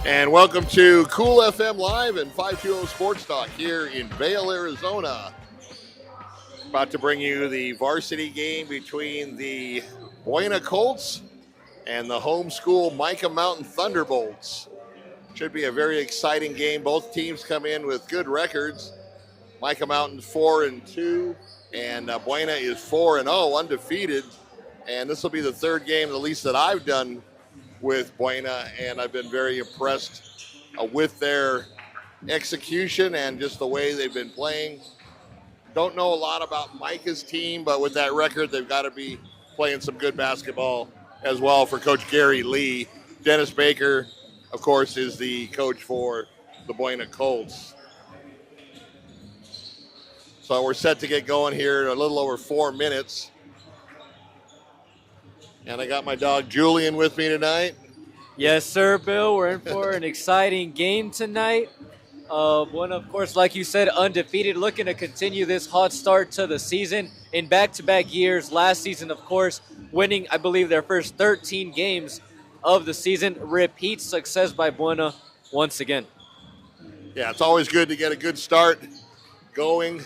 And welcome to Cool FM Live and 520 Sports Talk here in Vail, Arizona. About to bring you the varsity game between the Buena Colts and the homeschool Mica Mountain Thunderbolts. Should be a very exciting game. Both teams come in with good records. Mica Mountain 4-2, and Buena is 4-0, undefeated. And this will be the third game, at least that I've done with Buena, and I've been very impressed with their execution and just the way they've been playing. Don't know a lot about Micah's team, but with that record, they've got to be playing some good basketball as well for Coach Gary Lee. Dennis Baker, of course, is the coach for the Buena Colts. So we're set to get going here in a little over 4 minutes. And I got my dog Julian with me tonight. Yes, sir, Bill. We're in for an exciting game tonight. One, of course, like you said, undefeated, looking to continue this hot start to the season in back-to-back years. Last season, of course, winning, I believe, their first 13 games of the season. Repeat success by Buena once again. Yeah, it's always good to get a good start going.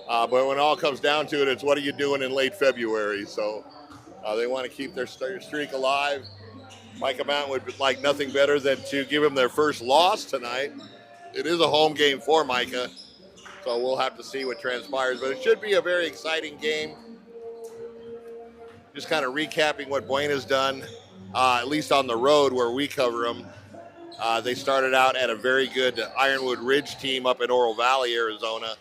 But when it all comes down to it, it's what are you doing in late February? So they want to keep their streak alive. Mica Mountain would like nothing better than to give them their first loss tonight. It is a home game for Mica, so we'll have to see what transpires. But it should be a very exciting game. Just kind of recapping what Buena's done, at least on the road where we cover them. They started out at a very good Ironwood Ridge team up in Oro Valley, Arizona,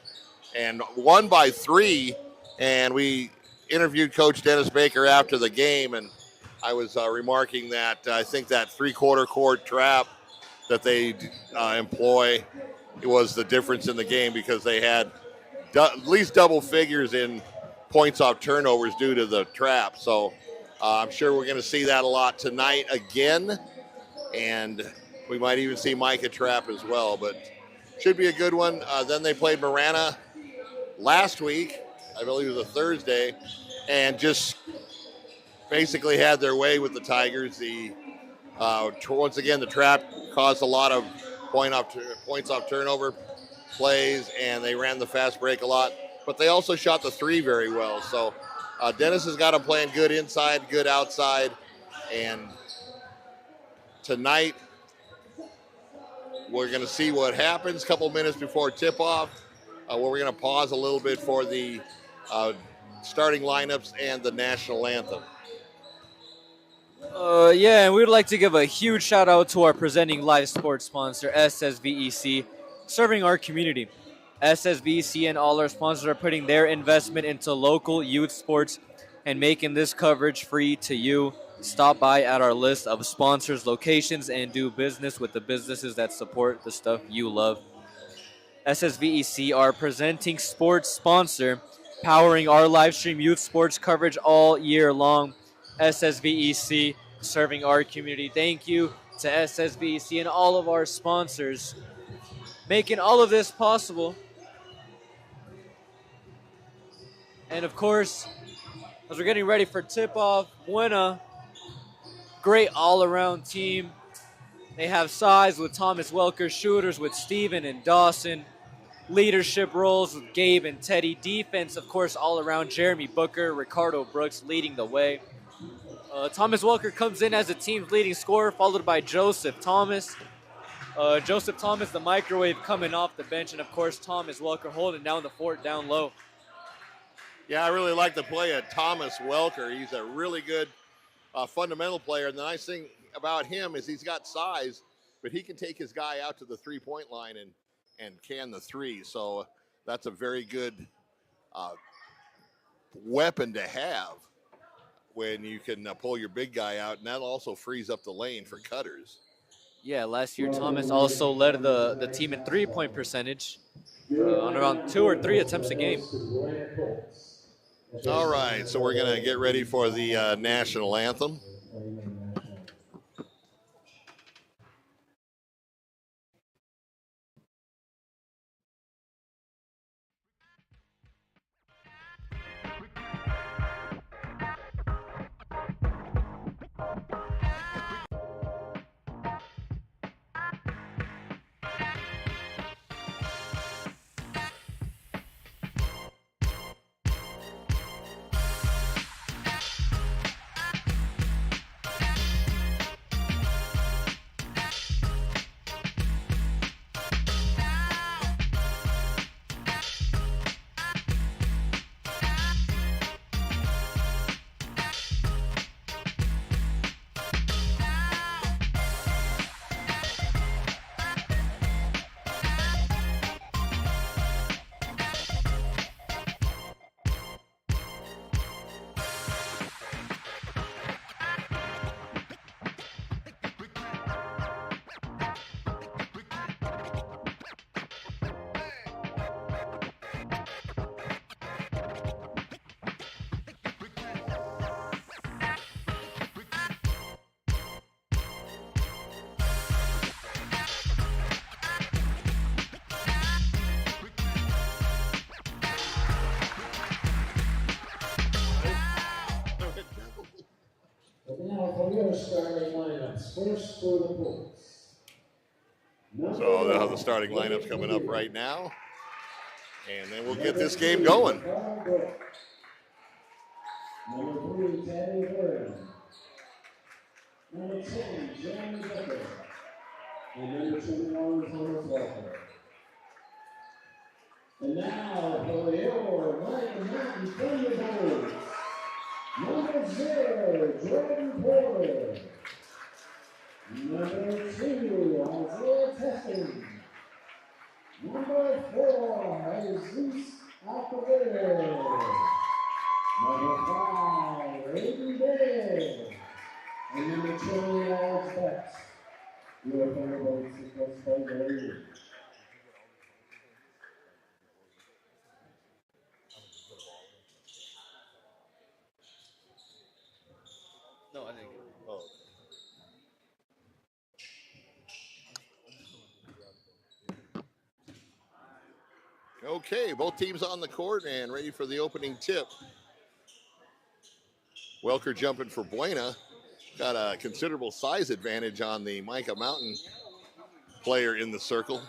and won by 3. And we interviewed Coach Dennis Baker after the game, and I was remarking that I think that three-quarter court trap that they employ, it was the difference in the game because they had at least double figures in points off turnovers due to the trap. So I'm sure we're going to see that a lot tonight again, and we might even see Mica trap as well, but should be a good one. Then they played Marana last week, I believe it was a Thursday, and just basically had their way with the Tigers. Once again, the trap caused a lot of points off turnover plays, and they ran the fast break a lot. But they also shot the three very well. So Dennis has got them playing good inside, good outside. And tonight, we're going to see what happens a couple minutes before tip-off, where we're going to pause a little bit for the starting lineups and the national anthem. Yeah, and we'd like to give a huge shout out to our presenting live sports sponsor, SSVEC, serving our community. SSVEC and all our sponsors are putting their investment into local youth sports and making this coverage free to you. Stop by at our list of sponsors, locations, and do business with the businesses that support the stuff you love. SSVEC, our presenting sports sponsor, powering our live stream youth sports coverage all year long. SSVEC, serving our community. Thank you to SSVEC and all of our sponsors, making all of this possible. And of course, as we're getting ready for tip-off, Buena, great all-around team. They have size with Thomas Welker, shooters with Steven and Dawson, leadership roles with Gabe and Teddy, defense, of course, all around Jeremy Booker, Ricardo Brooks leading the way. Thomas Welker comes in as the team's leading scorer, followed by Joseph Thomas. Joseph Thomas, the microwave, coming off the bench, and of course Thomas Welker holding down the fort down low. Yeah, I really like the play of Thomas Welker. He's a really good fundamental player. And the nice thing about him is he's got size, but he can take his guy out to the three-point line and can the three. So that's a very good weapon to have when you can pull your big guy out, and that also frees up the lane for cutters. Yeah, last year Thomas also led the team in three-point percentage on around 2 or 3 attempts a game. All right, so we're going to get ready for the national anthem. for your starting lineups. First for the Colts. So they'll have the starting lineups coming up right now. And then we'll get this game going. Number 3, Teddy Bird. Number 10, Jeremy Becker. And number 21, Thomas Walker. And now for your Mica Nountain Thunderbolts. Number 0, Jordan Porter. Number 2, Isaiah Testing. Number 4, Jesus Alcavere. Number 5, Aiden Day. And number 20, Alex Betts. Your Thunderbolts request by Larry. No, I didn't. Oh. Okay, both teams on the court and ready for the opening tip. Welker jumping for Buena. Got a considerable size advantage on the Mica Mountain player in the circle.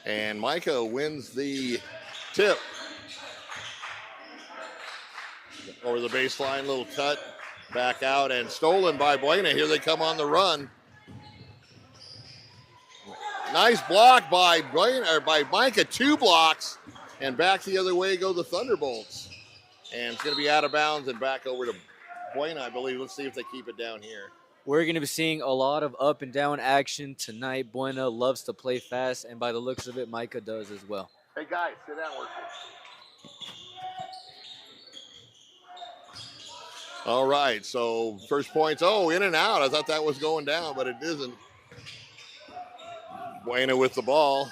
And Mica wins the tip. Over the baseline, little cut, back out, and stolen by Buena. Here they come on the run. Nice block by Buena, or by Mica, 2 blocks, and back the other way go the Thunderbolts. And it's going to be out of bounds and back over to Buena, I believe. Let's see if they keep it down here. We're going to be seeing a lot of up and down action tonight. Buena loves to play fast, and by the looks of it, Mica does as well. Hey, guys, sit down. All right, so first points. Oh, in and out. I thought that was going down, but it isn't. Buena with the ball.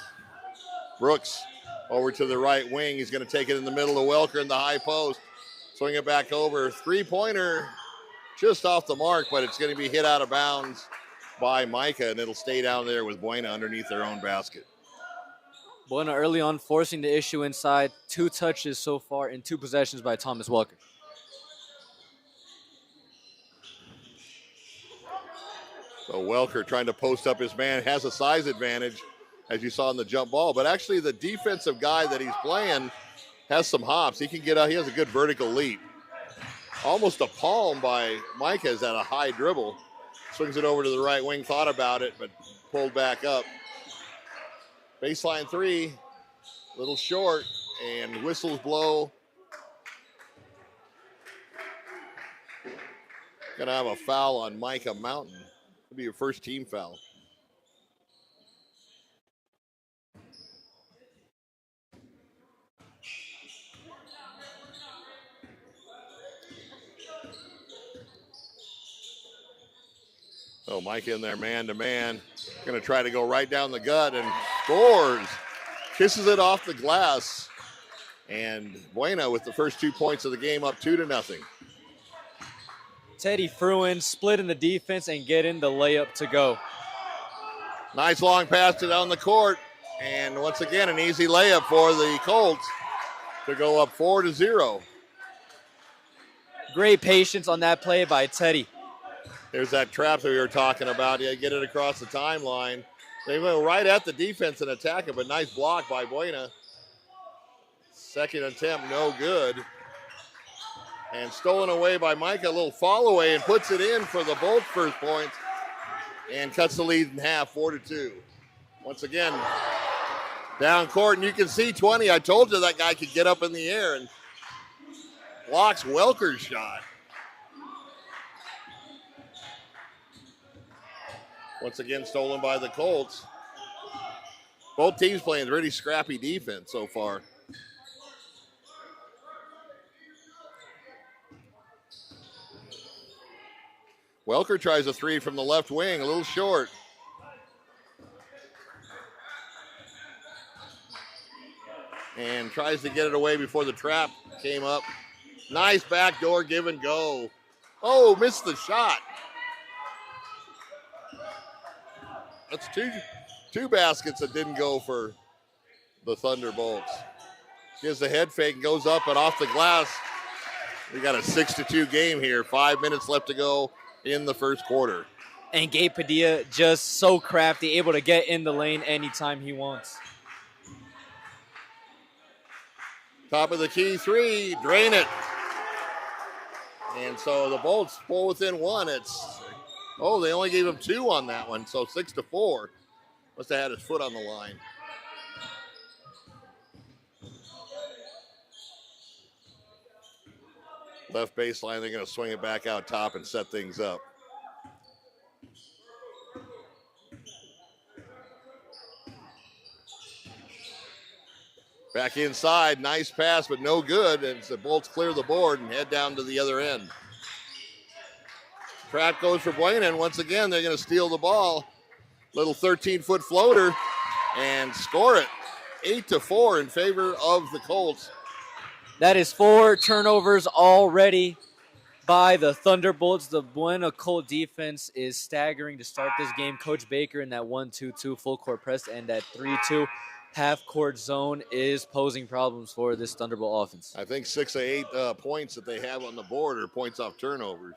Brooks over to the right wing. He's going to take it in the middle of Welker in the high post. Swing it back over. 3-pointer just off the mark, but it's going to be hit out of bounds by Mica, and it'll stay down there with Buena underneath their own basket. Buena early on forcing the issue inside. 2 touches so far in 2 possessions by Thomas Welker. So Welker trying to post up his man, has a size advantage, as you saw in the jump ball. But actually the defensive guy that he's playing has some hops. He can get out. He has a good vertical leap. Almost a palm by Mica is at a high dribble. Swings it over to the right wing, thought about it, but pulled back up. Baseline 3, little short, and whistles blow. Gonna have a foul on Mica Mountain. It'll be your first team foul. So Mica in there man-to-man. Going to try to go right down the gut and scores. Kisses it off the glass. And Buena with the first 2 points of the game up 2-0. Teddy Fruin splitting the defense and getting the layup to go. Nice long pass to down the court. And once again, an easy layup for the Colts to go up 4-0. Great patience on that play by Teddy. There's that trap that we were talking about. Yeah, get it across the timeline. They went right at the defense and attack it, but nice block by Buena. Second attempt, no good. And stolen away by Mica, a little fall away, and puts it in for the both first points and cuts the lead in half, 4-2. Once again, down court, and you can see 20. I told you that guy could get up in the air and blocks Welker's shot. Once again, stolen by the Colts. Both teams playing really scrappy defense so far. Welker tries a 3 from the left wing, a little short. And tries to get it away before the trap came up. Nice backdoor give and go. Oh, missed the shot. That's two baskets that didn't go for the Thunderbolts. Gives the head fake, goes up and off the glass. We got a 6-2 game here. 5 minutes left to go in the first quarter. And Gabe Padilla just so crafty, able to get in the lane anytime he wants. Top of the key three, drain it. And so the Bolts pull within one. They only gave him 2 on that one, so 6-4. Must have had his foot on the line. Left baseline, they're going to swing it back out top and set things up. Back inside, nice pass, but no good. And the Bolts clear the board and head down to the other end. Trap goes for Buena, and once again, they're going to steal the ball. Little 13-foot floater and score it. 8-4 in favor of the Colts. That is 4 turnovers already by the Thunderbolts. The Buena Colt defense is staggering to start this game. Coach Baker in that 1-2-2 full court press and that 3-2 half-court zone is posing problems for this Thunderbolt offense. I think 6 of 8 points that they have on the board are points off turnovers.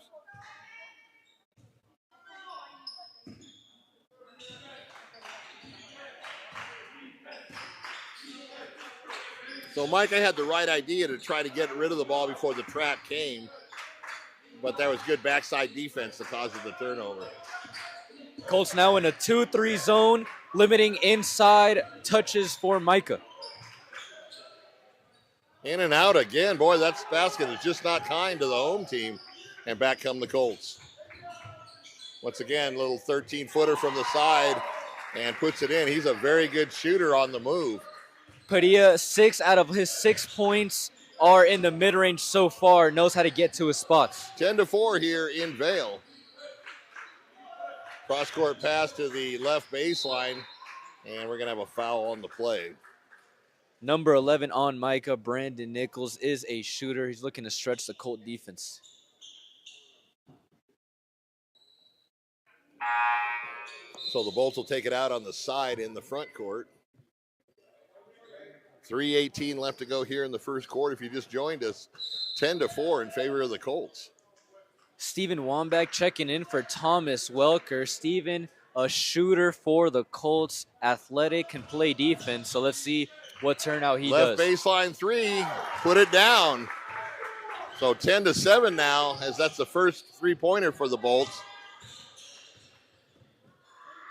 So Mica had the right idea to try to get rid of the ball before the trap came, but that was good backside defense that caused the turnover. Colts now in a 2-3 zone, limiting inside touches for Mica. In and out again. Boy, that basket is just not kind to the home team. And back come the Colts. Once again, little 13-footer from the side and puts it in. He's a very good shooter on the move. Padilla, 6 out of his 6 points are in the mid-range so far, knows how to get to his spots. 10-4 here in Vail. Cross-court pass to the left baseline, and we're going to have a foul on the play. Number 11 on Mica, Brandon Nichols, is a shooter. He's looking to stretch the Colt defense. So the Bolts will take it out on the side in the front court. 3:18 left to go here in the first quarter. If you just joined us, 10-4 in favor of the Colts. Steven Wambach checking in for Thomas Welker. Steven, a shooter for the Colts, athletic, can play defense. So let's see what turnout he does. Left baseline 3, put it down. So 10-7 now, as that's the first 3-pointer for the Bolts.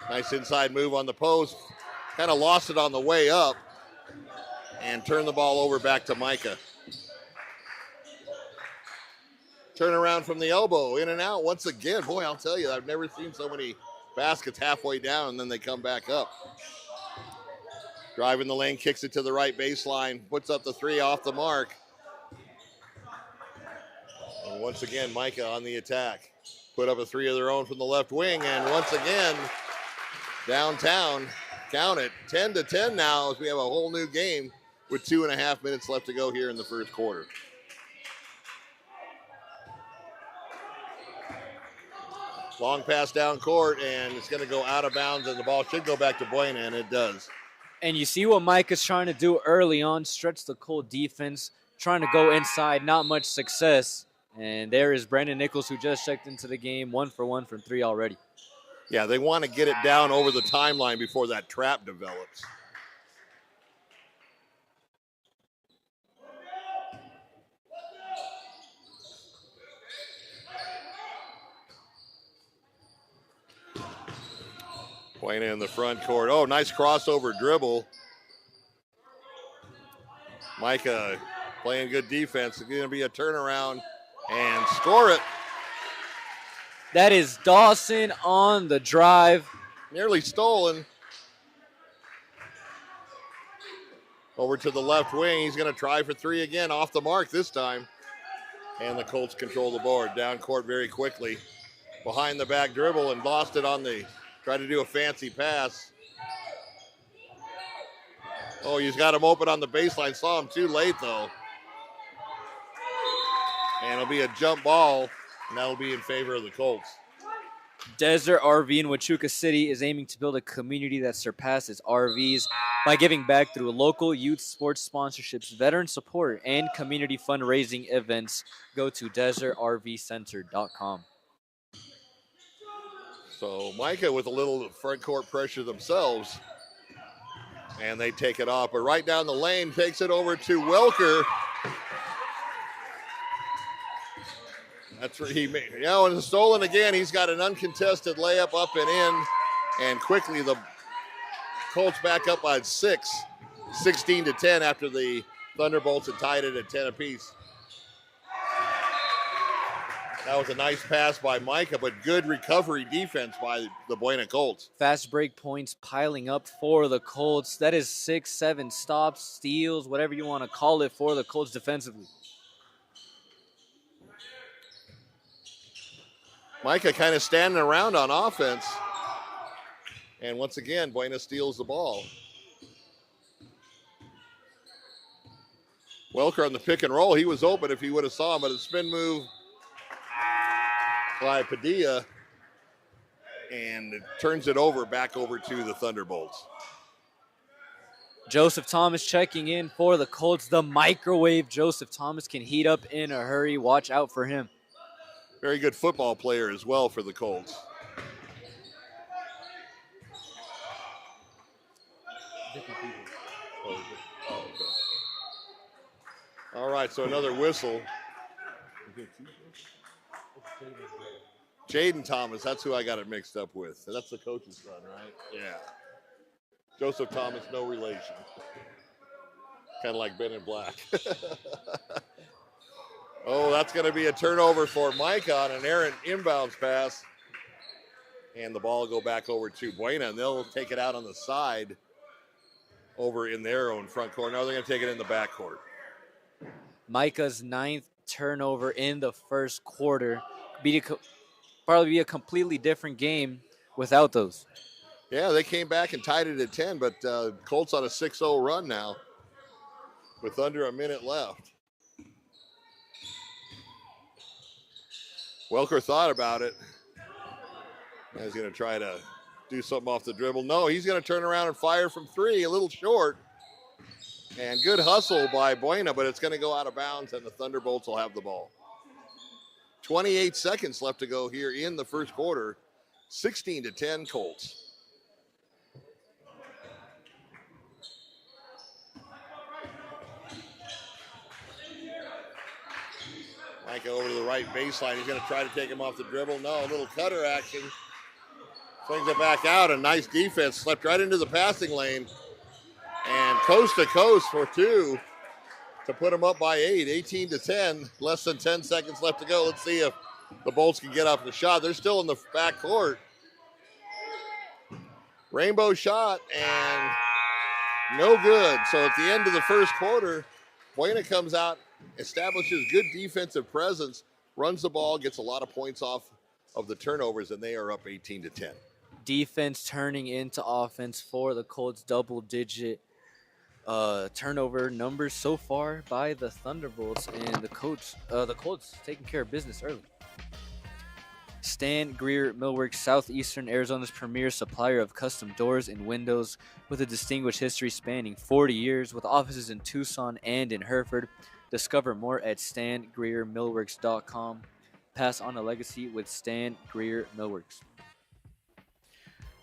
Nice inside move on the post. Kind of lost it on the way up and turned the ball over back to Mica. Turn around from the elbow, in and out once again. Boy, I'll tell you, I've never seen so many baskets halfway down and then they come back up. Driving the lane, kicks it to the right baseline, puts up the 3 off the mark. And once again, Mica on the attack. Put up a 3 of their own from the left wing, and once again, downtown, count it, 10-10 now as we have a whole new game with 2.5 minutes left to go here in the first quarter. Long pass down court, and it's going to go out of bounds, and the ball should go back to Buena, and it does. And you see what Micah's trying to do early on, stretch the Colt defense, trying to go inside, not much success. And there is Brandon Nichols, who just checked into the game, 1 for 1 from 3 already. Yeah, they want to get it down over the timeline before that trap develops. Buena in the front court. Oh, nice crossover dribble. Mica playing good defense. It's going to be a turnaround and score it. That is Dawson on the drive. Nearly stolen. Over to the left wing. He's going to try for 3 again, off the mark this time. And the Colts control the board. Down court very quickly. Behind the back dribble and lost it on the, tried to do a fancy pass. Oh, he's got him open on the baseline. Saw him too late though. And it'll be a jump ball, and that'll be in favor of the Colts. Desert RV in Huachuca City is aiming to build a community that surpasses RVs by giving back through local youth sports sponsorships, veteran support, and community fundraising events. Go to desertrvcenter.com. So Mica with a little front court pressure themselves, and they take it off. But right down the lane, takes it over to Welker. That's where he made. Yeah, and it's stolen again. He's got an uncontested layup up and in, and quickly the Colts back up by 16-10 after the Thunderbolts had tied it at 10 apiece. That was a nice pass by Mica, but good recovery defense by the Buena Colts. Fast break points piling up for the Colts. That is 6, 7 stops, steals, whatever you want to call it for the Colts defensively. Mica kind of standing around on offense. And once again, Buena steals the ball. Welker on the pick and roll. He was open if he would have saw him, but a spin move by Padilla. And it turns it over, back over to the Thunderbolts. Joseph Thomas checking in for the Colts. The microwave Joseph Thomas can heat up in a hurry. Watch out for him. Very good football player as well for the Colts. All right, so another whistle. Jaden Thomas, that's who I got it mixed up with. That's the coach's son, right? Yeah. Joseph Thomas, no relation. Kind of like Ben in Black. Oh, that's going to be a turnover for Mica on an errant inbounds pass. And the ball will go back over to Buena, and they'll take it out on the side over in their own front court. Now they're going to take it in the back court. Mica's 9th turnover in the first quarter. Probably be a completely different game without those. Yeah, they came back and tied it at 10, but Colts on a 6-0 run now with under a minute left. Welker thought about it. He's going to try to do something off the dribble. No, he's going to turn around and fire from three, a little short. And good hustle by Buena, but it's going to go out of bounds, and the Thunderbolts will have the ball. 28 seconds left to go here in the first quarter. 16-10 Colts. Mica over to the right baseline. He's going to try to take him off the dribble. No, a little cutter action. Swings it back out. A nice defense. Slept right into the passing lane. And coast to coast for two to put him up by 8. 18-10. Less than 10 seconds left to go. Let's see if the Bolts can get off the shot. They're still in the back court. Rainbow shot and no good. So at the end of the first quarter, Buena comes out, establishes good defensive presence, runs the ball, gets a lot of points off of the turnovers, and they are up 18-10. Defense turning into offense for the Colts. Double-digit turnover numbers so far by the Thunderbolts, and the Colts taking care of business early. Stan Greer Millworks, Southeastern Arizona's premier supplier of custom doors and windows with a distinguished history spanning 40 years with offices in Tucson and in Hereford. Discover more at stangreermillworks.com. Pass on a legacy with Stan Greer Millworks.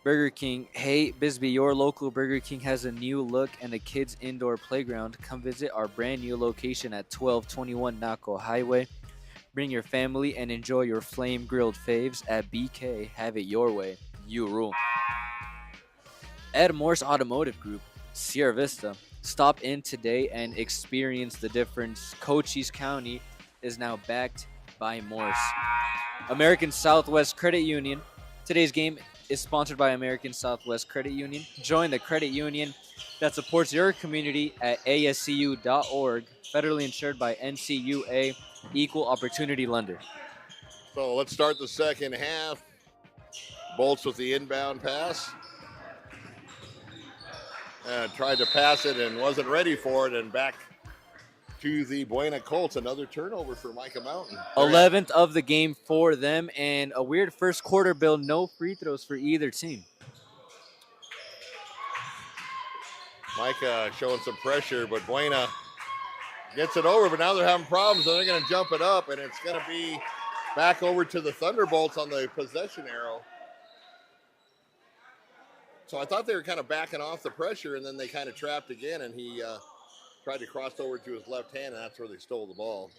Burger King. Hey, Bisbee, your local Burger King has a new look and a kids' indoor playground. Come visit our brand new location at 1221 Naco Hwy. Bring your family and enjoy your flame-grilled faves at BK. Have it your way. You rule. At MORSE Automotive Group, Sierra Vista. Stop in today and experience the difference. Cochise County is now backed by MORSE. American Southwest Credit Union. Today's game is sponsored by American Southwest Credit Union. Join the credit union that supports your community at ascu.org. Federally insured by NCUA. Equal opportunity lender. So let's start the second half. Bolts with the inbound pass. Tried to pass it and wasn't ready for it, and back to the Buena Colts. Another turnover for Mica Mountain. 11th of the game for them, and a weird first quarter, Bill. No free throws for either team. Mica showing some pressure, but Buena gets it over, but now they're having problems, and they're going to jump it up, and it's going to be back over to the Thunderbolts on the possession arrow. So I thought they were kind of backing off the pressure, and then they kind of trapped again, and he tried to cross over to his left hand, and that's where they stole the ball.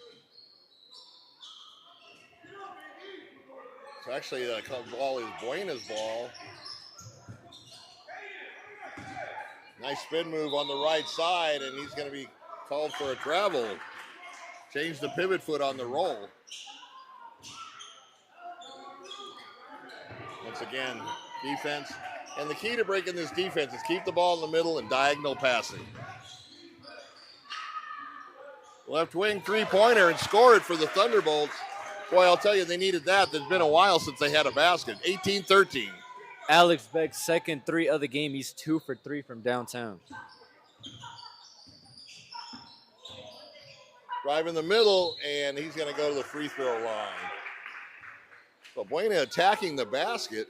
So actually, the ball is Buena's ball. Nice spin move on the right side, and he's going to be called for a travel. Change the pivot foot on the roll. Once again, defense. And the key to breaking this defense is keep the ball in the middle and diagonal passing. Left wing three-pointer and score it for the Thunderbolts. Boy, I'll tell you, they needed that. It's been a while since they had a basket. 18-13. Alex Beck's second three of the game. He's 2 for 3 from downtown. Drive in the middle, and he's going to go to the free throw line. So Buena attacking the basket.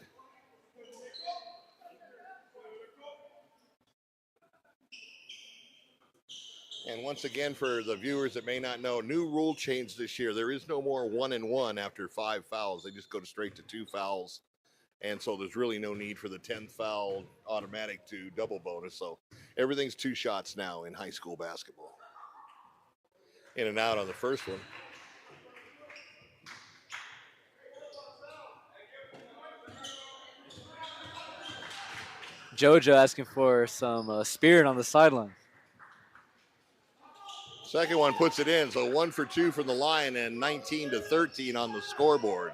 And once again, for the viewers that may not know, new rule change this year. There is no more 1-and-1 after 5 fouls. They just go straight to 2 fouls. And so there's really no need for the 10th foul automatic to double bonus. So everything's 2 shots now in high school basketball. In and out on the first one. JoJo asking for some spirit on the sideline. Second one puts it in, so 1 for 2 from the line and 19-13 on the scoreboard.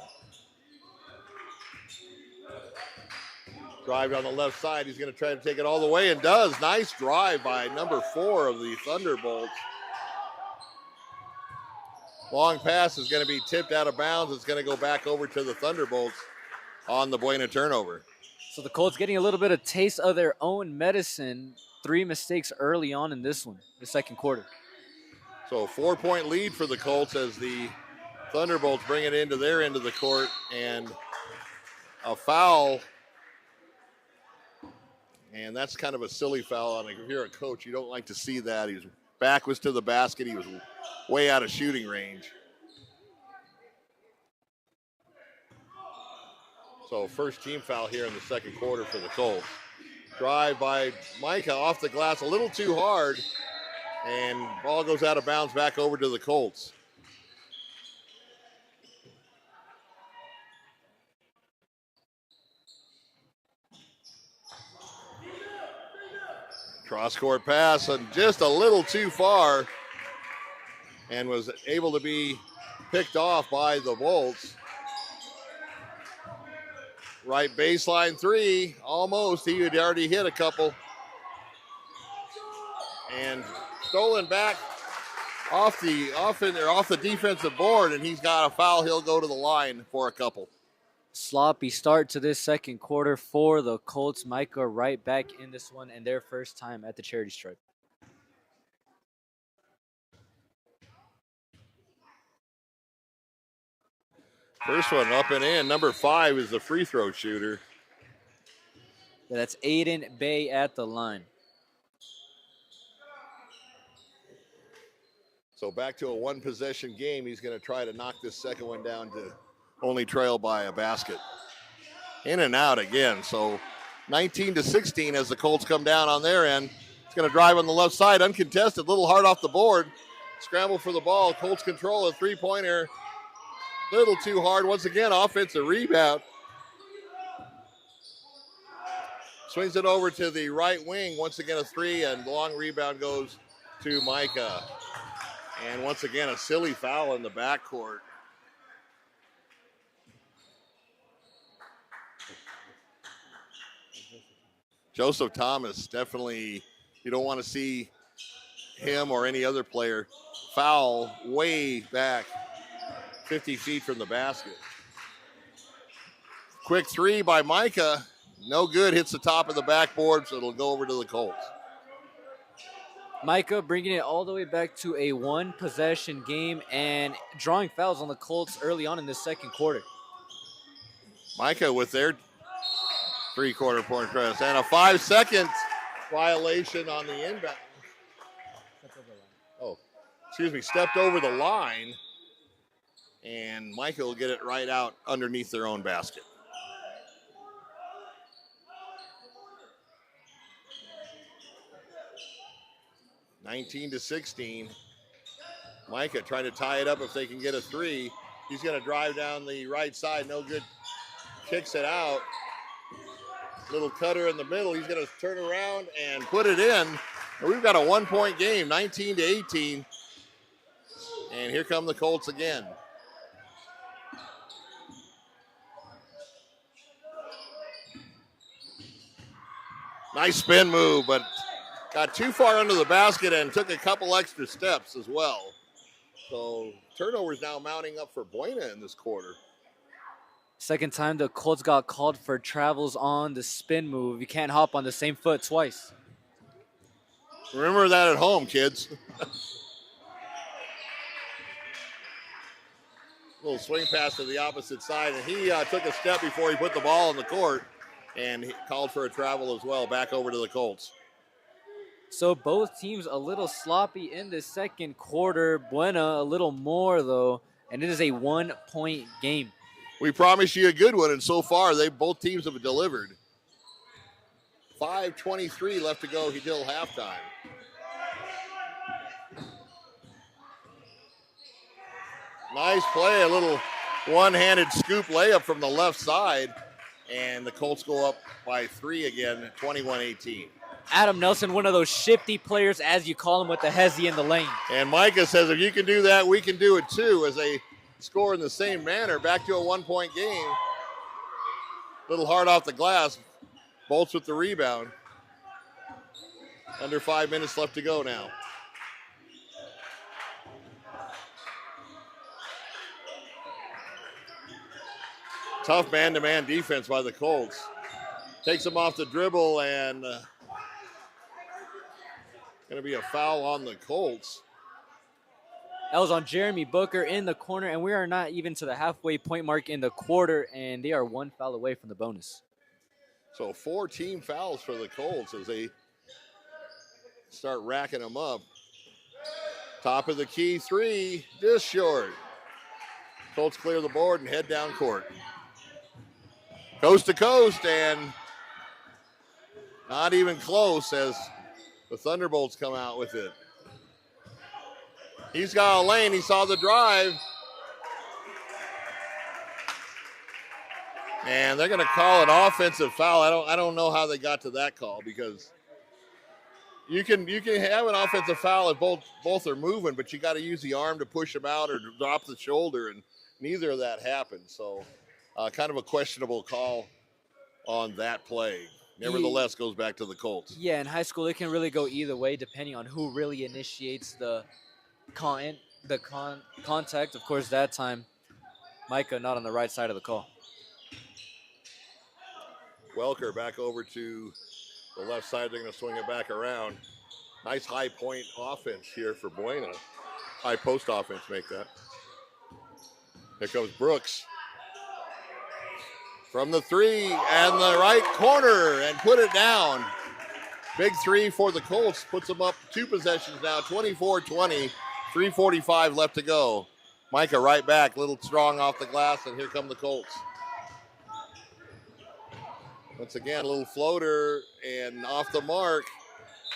Drive on the left side. He's going to try to take it all the way and does. Nice drive by number 4 of the Thunderbolts. Long pass is going to be tipped out of bounds. It's going to go back over to the Thunderbolts on the Buena turnover. So the Colts getting a little bit of taste of their own medicine. 3 mistakes early on in this one, the second quarter. So 4-point lead for the Colts as the Thunderbolts bring it into their end of the court, and a foul. And that's kind of a silly foul. If you're a coach, you don't like to see that. His back was to the basket. He was way out of shooting range. So first team foul here in the second quarter for the Colts. Drive by Mica off the glass a little too hard. And ball goes out of bounds back over to the Colts. Cross-court pass and just a little too far, and was able to be picked off by the Bolts. Right baseline 3, almost. He had already hit a couple. And stolen back off the defensive board, and he's got a foul. He'll go to the line for a couple. Sloppy start to this second quarter for the Colts. Mica right back in this one, and their first time at the charity stripe. First one up and in. Number 5 is the free throw shooter. Yeah, that's Aiden Bay at the line. So back to a 1-possession game. He's going to try to knock this second one down to only trail by a basket. In and out again. So 19-16 as the Colts come down on their end. It's going to drive on the left side, uncontested, a little hard off the board. Scramble for the ball. Colts control a 3-pointer. Little too hard. Once again, offensive rebound. Swings it over to the right wing. Once again, a 3, and long rebound goes to Mica. And once again, a silly foul in the backcourt. Joseph Thomas, definitely, you don't want to see him or any other player foul way back 50 feet from the basket. Quick 3 by Mica. No good, hits the top of the backboard, so it'll go over to the Colts. Micah bringing it all the way back to a one-possession game and drawing fouls on the Colts early on in the second quarter. Mica with their three-quarter point press and a 5-second violation on the inbound. Oh, excuse me, stepped over the line, and Mica will get it right out underneath their own basket. (19-16). Mica trying to tie it up if they can get a three. He's going to drive down the right side. No good. Kicks it out. Little cutter in the middle. He's going to turn around and put it in. And we've got a 1-point game, 19-18. And here come the Colts again. Nice spin move, but got too far under the basket and took a couple extra steps as well. So turnovers now mounting up for Buena in this quarter. Second time the Colts got called for travels on the spin move. You can't hop on the same foot twice. Remember that at home, kids. Little swing pass to the opposite side, and he took a step before he put the ball in the court, and he called for a travel as well, back over to the Colts. So both teams a little sloppy in the second quarter. Buena a little more, though, and it is a 1-point game. We promised you a good one, and so far, both teams have delivered. 5:23 left to go until halftime. Nice play, a little one-handed scoop layup from the left side, and the Colts go up by 3 again, 21-18. Adam Nelson, one of those shifty players, as you call him, with the hezzy in the lane. And Mica says, if you can do that, we can do it too, as they score in the same manner. Back to a 1-point game. Little hard off the glass. Bolts with the rebound. Under 5 minutes left to go now. Tough man-to-man defense by the Colts. Takes him off the dribble, and going to be a foul on the Colts. That was on Jeremy Booker in the corner, and we are not even to the halfway point mark in the quarter, and they are 1 foul away from the bonus. So 4 team fouls for the Colts as they start racking them up. Top of the key three, just short. Colts clear the board and head down court. Coast to coast, and not even close as the Thunderbolts come out with it. He's got a lane. He saw the drive. And they're going to call an offensive foul. I don't know how they got to that call, because you can have an offensive foul if both are moving, but you got to use the arm to push them out or drop the shoulder, and neither of that happened. So kind of a questionable call on that play. Nevertheless, goes back to the Colts. Yeah, in high school, it can really go either way depending on who really initiates the contact. Of course, that time, Mica not on the right side of the call. Welker back over to the left side. They're going to swing it back around. Nice high point offense here for Buena. High post offense make that. Here comes Brooks. From the three and the right corner, and put it down. Big three for the Colts. Puts them up 2 possessions now, 24-20. 3:45 left to go. Mica right back, little strong off the glass, and here come the Colts. Once again, a little floater and off the mark,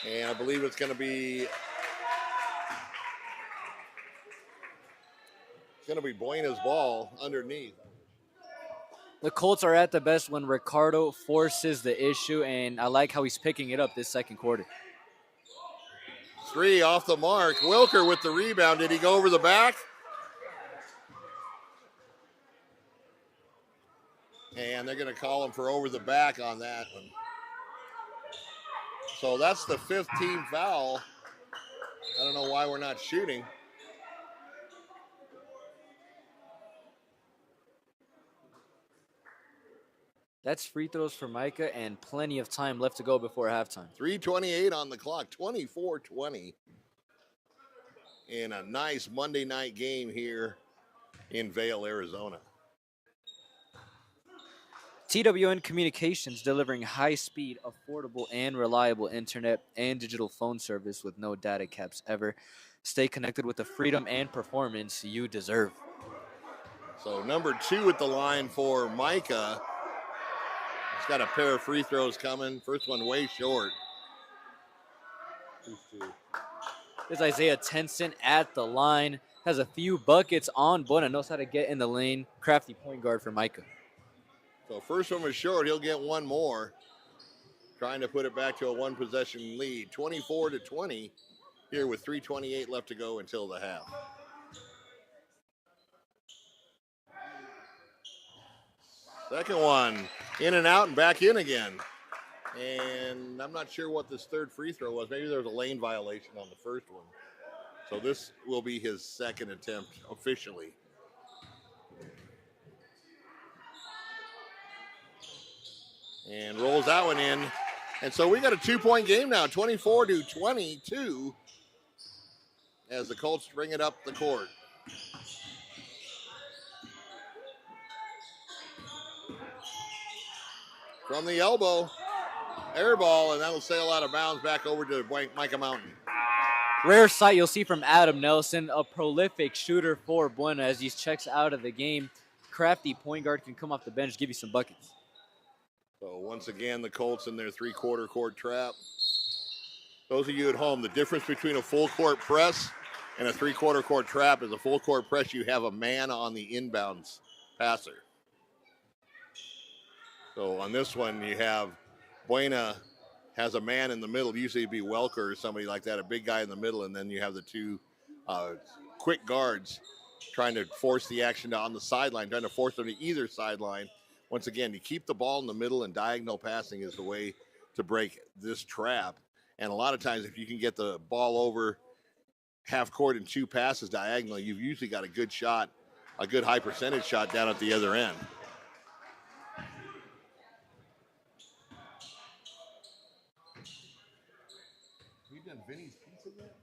and I believe it's going to be Buena's ball underneath. The Colts are at the best when Ricardo forces the issue, and I like how he's picking it up this second quarter. 3 off the mark. Welker with the rebound. Did he go over the back? And they're going to call him for over the back on that one. So that's the 5th team foul. I don't know why we're not shooting. That's free throws for Mica and plenty of time left to go before halftime. 3:28 on the clock, 24-20 in a nice Monday night game here in Vail, Arizona. TWN Communications delivering high-speed, affordable, and reliable internet and digital phone service with no data caps ever. Stay connected with the freedom and performance you deserve. So number 2 at the line for Mica. He's got a pair of free throws coming. First one way short. There's Isaiah Tenson at the line. Has a few buckets on Buena. Knows how to get in the lane. Crafty point guard for Mica. So first one was short. He'll get one more. Trying to put it back to a one-possession lead. 24-20 here with 3:28 left to go until the half. Second one, in and out and back in again. And I'm not sure what this third free throw was. Maybe there was a lane violation on the first one. So this will be his second attempt officially. And rolls that one in. And so we got a 2-point game now, 24-22, as the Colts bring it up the court. From the elbow, air ball, and that'll sail out of bounds back over to Mica Mountain. Rare sight you'll see from Adam Nelson, a prolific shooter for Buena as he checks out of the game. Crafty point guard can come off the bench, give you some buckets. So once again, the Colts in their three-quarter court trap. Those of you at home, the difference between a full court press and a three-quarter court trap is a full court press, you have a man on the inbounds passer. So on this one, you have Buena has a man in the middle. Usually it'd be Welker or somebody like that, a big guy in the middle, and then you have the two quick guards trying to force the action on the sideline, trying to force them to either sideline. Once again, you keep the ball in the middle, and diagonal passing is the way to break this trap. And a lot of times, if you can get the ball over half court in 2 passes diagonally, you've usually got a good shot, a good high percentage shot down at the other end. We've done Vinny's pizza yet?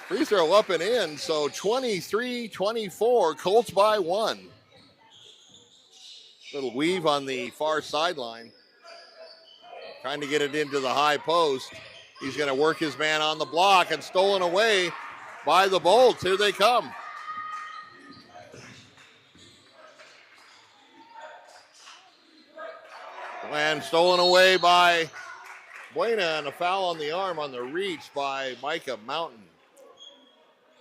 Free throw up and in, so 23-24, Colts by 1. Little weave on the far sideline. Trying to get it into the high post. He's going to work his man on the block and stolen away by the Bolts. Here they come. And stolen away by Buena, and a foul on the arm on the reach by Mica Mountain.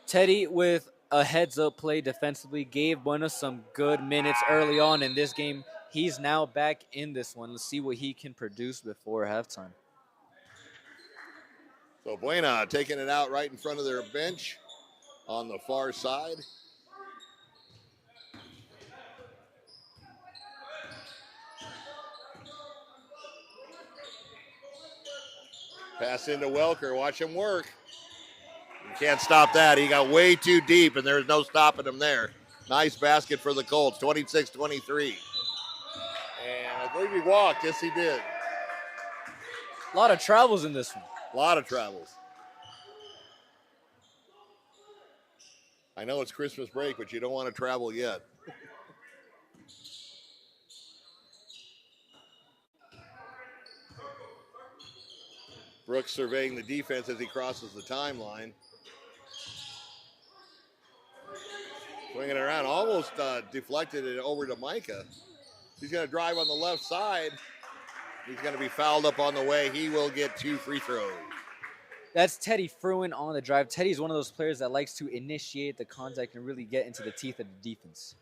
Teddy with a heads-up play defensively gave Buena some good minutes early on in this game. He's now back in this one. Let's see what he can produce before halftime. So Buena taking it out right in front of their bench on the far side. Pass into Welker. Watch him work. You can't stop that. He got way too deep, and there's no stopping him there. Nice basket for the Colts, 26-23. And I believe he walked. Yes, he did. A lot of travels in this one. A lot of travels. I know it's Christmas break, but you don't want to travel yet. Brooks surveying the defense as he crosses the timeline. Swinging it around, almost deflected it over to Mica. He's going to drive on the left side. He's going to be fouled up on the way. He will get 2 free throws. That's Teddy Fruin on the drive. Teddy's one of those players that likes to initiate the contact and really get into the teeth of the defense.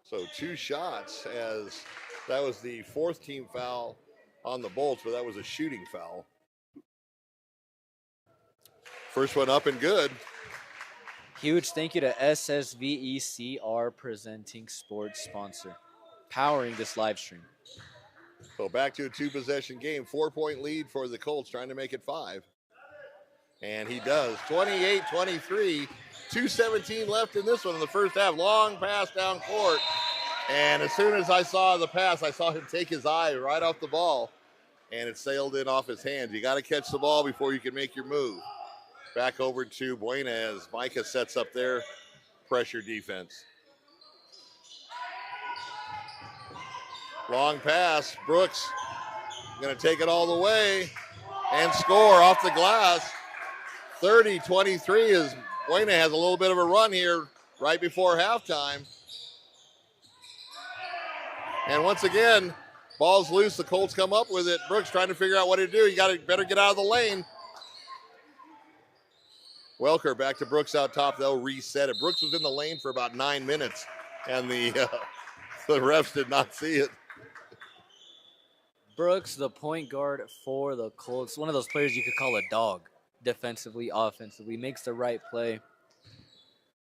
So 2 shots, as that was the 4th team foul on the Bolts, but that was a shooting foul. First one up and good. Huge thank you to SSVEC, our presenting sports sponsor, powering this live stream. So back to a 2-possession game. 4-point lead for the Colts, trying to make it 5. And he does. 28-23. 2:17 left in this one in the first half. Long pass down court. And as soon as I saw the pass, I saw him take his eye right off the ball. And it sailed in off his hands. You got to catch the ball before you can make your move. Back over to Buena as Mica sets up their pressure defense. Long pass. Brooks going to take it all the way and score off the glass. 30-23 as Buena has a little bit of a run here right before halftime. And once again, ball's loose. The Colts come up with it. Brooks trying to figure out what to do. You got to better get out of the lane. Welker back to Brooks out top. They'll reset it. Brooks was in the lane for about 9 minutes, and the refs did not see it. Brooks, the point guard for the Colts, one of those players you could call a dog, defensively, offensively, makes the right play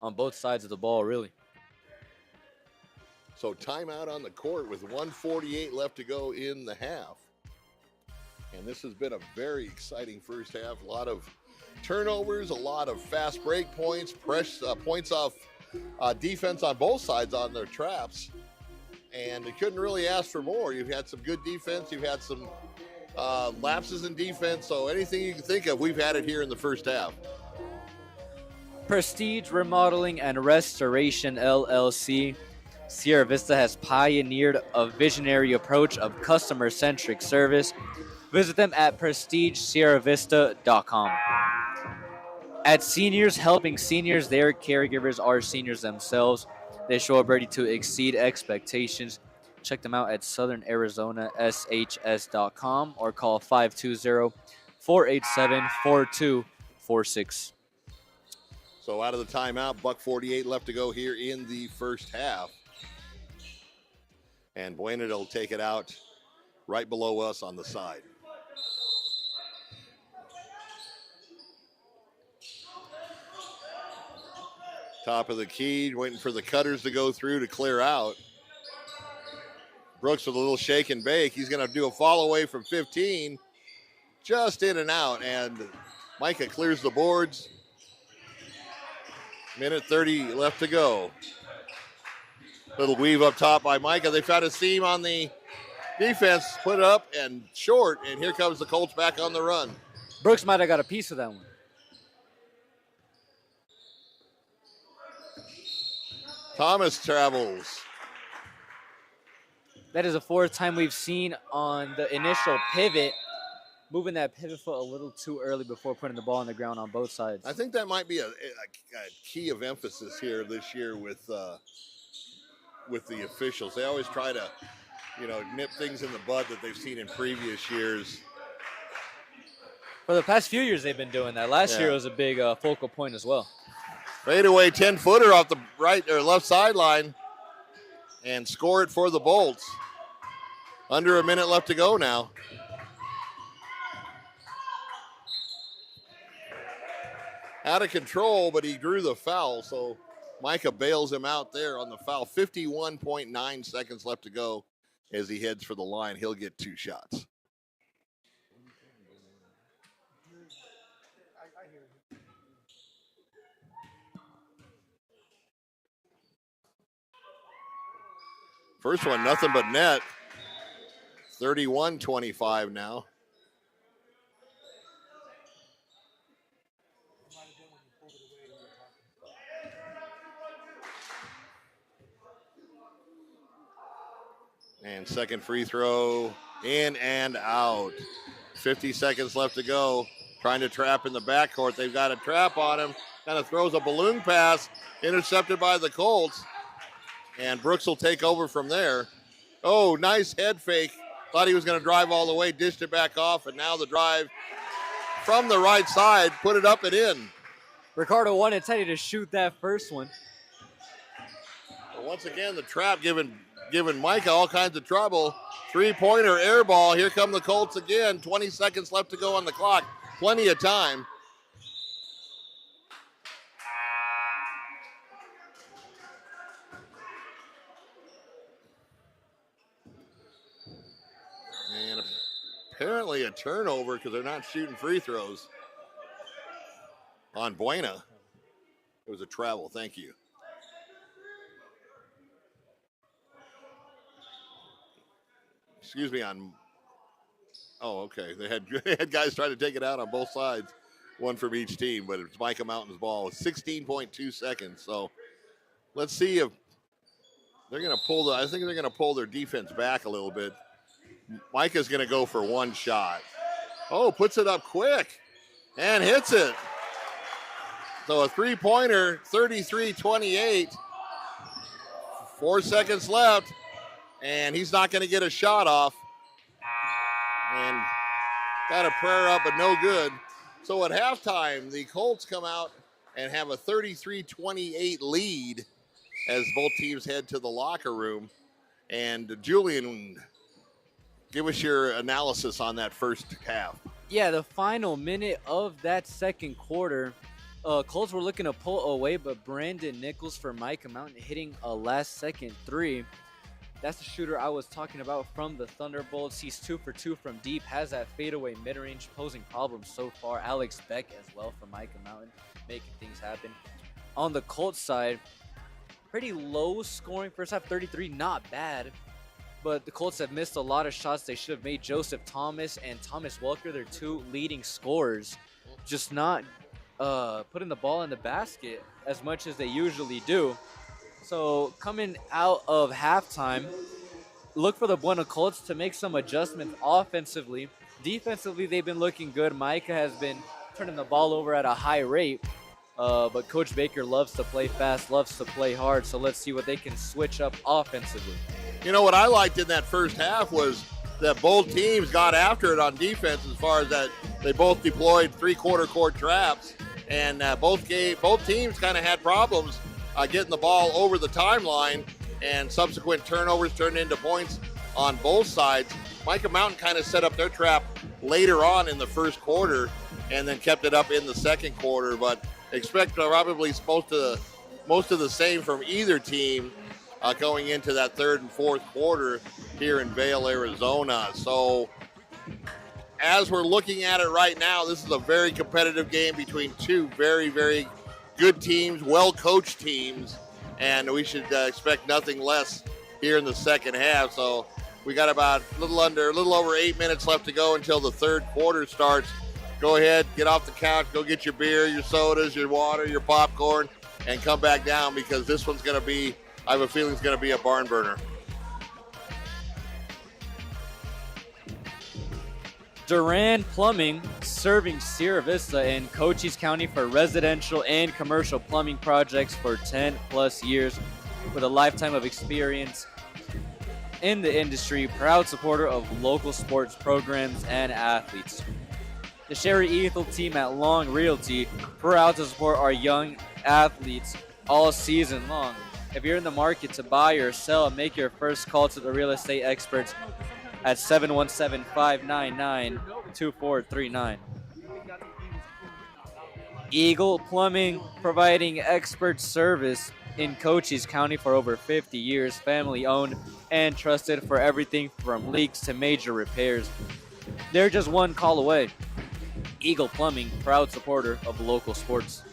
on both sides of the ball, really. So timeout on the court with 1:48 left to go in the half. And this has been a very exciting first half. A lot of turnovers, a lot of fast break points, points off defense on both sides on their traps. And you couldn't really ask for more. You've had some good defense. You've had some lapses in defense. So anything you can think of, we've had it here in the first half. Prestige Remodeling and Restoration, LLC. Sierra Vista has pioneered a visionary approach of customer-centric service. Visit them at prestigesierravista.com. At Seniors Helping Seniors, their caregivers are seniors themselves. They show up ready to exceed expectations. Check them out at southernarizonaSHS.com or call 520-487-4246. So out of the timeout, $1:48 left to go here in the first half. And Buena will take it out right below us on the side. Top of the key, waiting for the cutters to go through to clear out. Brooks with a little shake and bake. He's going to do a fall away from 15. Just in and out. And Mica clears the boards. Minute 30 left to go. Little weave up top by Mica. They found a seam on the defense, put it up and short, and here comes the Colts back on the run. Brooks might have got a piece of that one. Thomas travels. That is the fourth time we've seen on the initial pivot, moving that pivot foot a little too early before putting the ball on the ground on both sides. I think that might be a key of emphasis here this year with the officials. They always try to, nip things in the bud that they've seen in previous years. For the past few years, they've been doing that. Last year was a big focal point as well. Fadeaway 10-footer off the right or left sideline and score it for the Bolts. Under a minute left to go now. Out of control, but he drew the foul, so Mica bails him out there on the foul. 51.9 seconds left to go as he heads for the line. He'll get 2 shots. First one, nothing but net. 31-25 now. And second free throw, in and out. 50 seconds left to go. Trying to trap in the backcourt. They've got a trap on him. Kind of throws a balloon pass, intercepted by the Colts. And Brooks will take over from there. Oh, nice head fake. Thought he was going to drive all the way, dished it back off, and now the drive from the right side, put it up and in. Ricardo wanted Teddy to shoot that first one. But once again, the trap giving Mica all kinds of trouble. Three-pointer air ball. Here come the Colts again. 20 seconds left to go on the clock. Plenty of time. And apparently a turnover because they're not shooting free throws. On Buena. It was a travel. Thank you. Excuse me, on. Oh, okay. They had guys trying to take it out on both sides, one from each team, but it's Mica Mountain's ball. 16.2 seconds. So let's see if they're going to pull I think they're going to pull their defense back a little bit. Micah's going to go for one shot. Oh, puts it up quick and hits it. So a three-pointer, 33-28. 4 seconds left, and he's not going to get a shot off. And got a prayer up, but no good. So at halftime, the Colts come out and have a 33-28 lead as both teams head to the locker room. And Julian, give us your analysis on that first half. Yeah, the final minute of that second quarter, Colts were looking to pull away, but Brandon Nichols for Mica Mountain hitting a last-second three. That's the shooter I was talking about from the Thunderbolts. He's 2 for 2 from deep, has that fadeaway mid-range, posing problems so far. Alex Beck as well for Mica Mountain, making things happen. On the Colts side, pretty low scoring first half, 33, not bad. But the Colts have missed a lot of shots they should have made. Joseph Thomas and Thomas Welker, their 2 leading scorers, just not putting the ball in the basket as much as they usually do. So coming out of halftime, look for the Buena Colts to make some adjustments offensively. Defensively, they've been looking good. Mica has been turning the ball over at a high rate. But Coach Baker loves to play fast, loves to play hard. So let's see what they can switch up offensively. You know, what I liked in that first half was that both teams got after it on defense as far as that they both deployed three-quarter court traps. And both teams kind of had problems getting the ball over the timeline, and subsequent turnovers turned into points on both sides. Mica Mountain kind of set up their trap later on in the first quarter and then kept it up in the second quarter, but expect probably most of the same from either team going into that third and fourth quarter here in Vail, Arizona. So as we're looking at it right now, this is a very competitive game between two very, very good teams, well-coached teams, and we should expect nothing less here in the second half. So we got about a little over 8 minutes left to go until the third quarter starts. Go ahead, get off the couch, go get your beer, your sodas, your water, your popcorn, and come back down because this one's going to be, I have a feeling it's going to be a barn burner. Duran Plumbing, serving Sierra Vista and Cochise County for residential and commercial plumbing projects for 10 plus years with a lifetime of experience in the industry, proud supporter of local sports programs and athletes. The Sherry Ethel team at Long Realty, proud to support our young athletes all season long. If you're in the market to buy or sell, make your first call to the real estate experts at 717-599-2439. Eagle Plumbing, providing expert service in Cochise County for over 50 years, family owned and trusted for everything from leaks to major repairs. They're just one call away. Eagle Plumbing, proud supporter of local sports.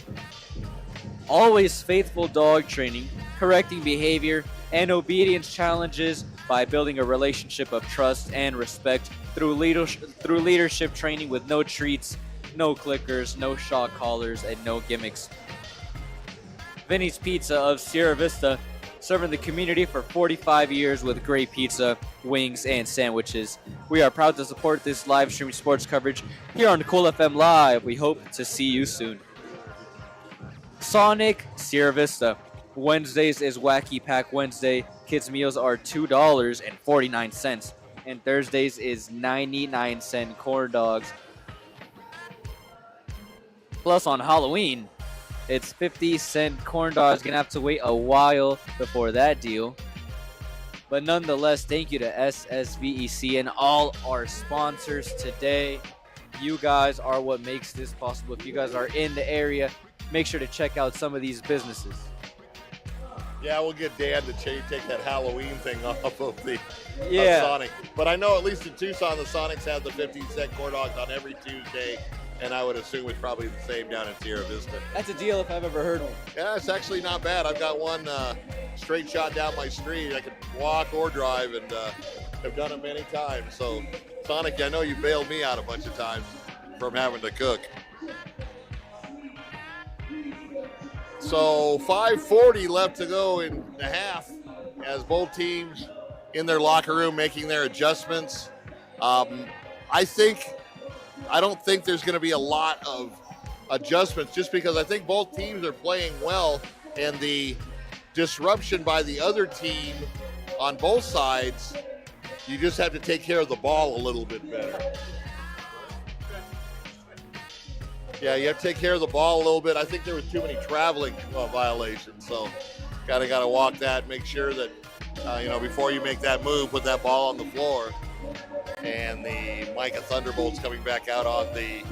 Always Faithful Dog Training, correcting behavior and obedience challenges by building a relationship of trust and respect through leadership training with no treats, no clickers, no shock collars, and no gimmicks. Vinny's Pizza of Sierra Vista, serving the community for 45 years with great pizza, wings, and sandwiches. We are proud to support this live streaming sports coverage here on Cool FM Live. We hope to see you soon. Sonic Sierra Vista. Wednesdays is Wacky Pack Wednesday. Kids meals are $2.49. And Thursdays is 99-cent corn dogs. Plus on Halloween, it's 50-cent corn dogs. Gonna have to wait a while before that deal. But nonetheless, thank you to SSVEC and all our sponsors today. You guys are what makes this possible. If you guys are in the area, make sure to check out some of these businesses. Yeah, we'll get Dan to take that Halloween thing off of the Yeah. Sonic. But I know at least in Tucson, the Sonics have the 15-cent corn dogs on every Tuesday. and I would assume it's probably the same down in Sierra Vista. That's a deal if I've ever heard one. Yeah, it's actually not bad. I've got one straight shot down my street. I could walk or drive, and have done it many times. So, Sonic, I know you bailed me out a bunch of times from having to cook. So 5:40 left to go in the half as both teams in their locker room making their adjustments. I don't think there's going to be a lot of adjustments just because I think both teams are playing well, and the disruption by the other team on both sides, you just have to take care of the ball a little bit better. Yeah, you have to take care of the ball a little bit. I think there was too many traveling violations, so got to walk that, make sure that before you make that move, put that ball on the floor. And the Mica Thunderbolts coming back out on the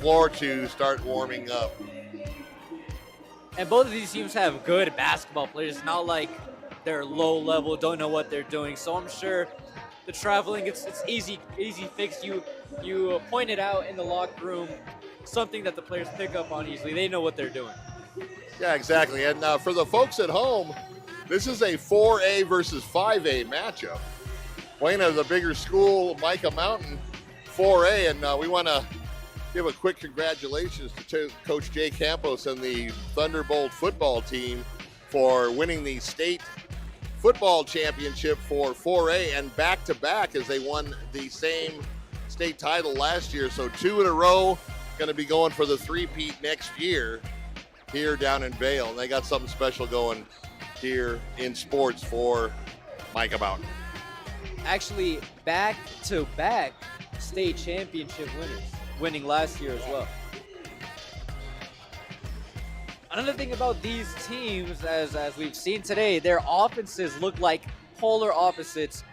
floor to start warming up. And both of these teams have good basketball players. It's not like they're low level, don't know what they're doing. So I'm sure the traveling, it's easy fix. You point it out in the locker room, something that the players pick up on easily. They know what they're doing. Yeah, exactly. And for the folks at home, this is a 4A versus 5A matchup. Buena is a bigger school, Mica Mountain, 4A, and we want to give a quick congratulations to Coach Jay Campos and the Thunderbolt football team for winning the state football championship for 4A and back-to-back as they won the same state title last year. So 2 in a row, going to be going for the three-peat next year here down in Vail. And they got something special going here in sports for Mica Mountain. Actually, back-to-back state championship winners, winning last year as well. Another thing about these teams, as we've seen today, their offenses look like polar opposites.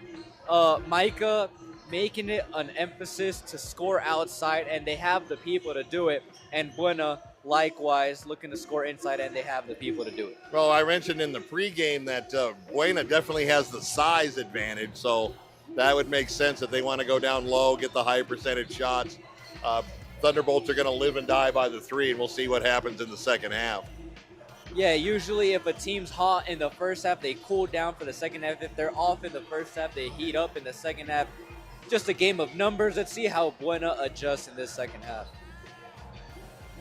Mica making it an emphasis to score outside, and they have the people to do it. And Buena, likewise, looking to score inside, and they have the people to do it. Well, I mentioned in the pregame that Buena definitely has the size advantage, so that would make sense if they want to go down low, get the high percentage shots. Thunderbolts are going to live and die by the three, and we'll see what happens in the second half. Yeah, usually if a team's hot in the first half, they cool down for the second half. If they're off in the first half, they heat up in the second half. Just a game of numbers. Let's see how Buena adjusts in this second half.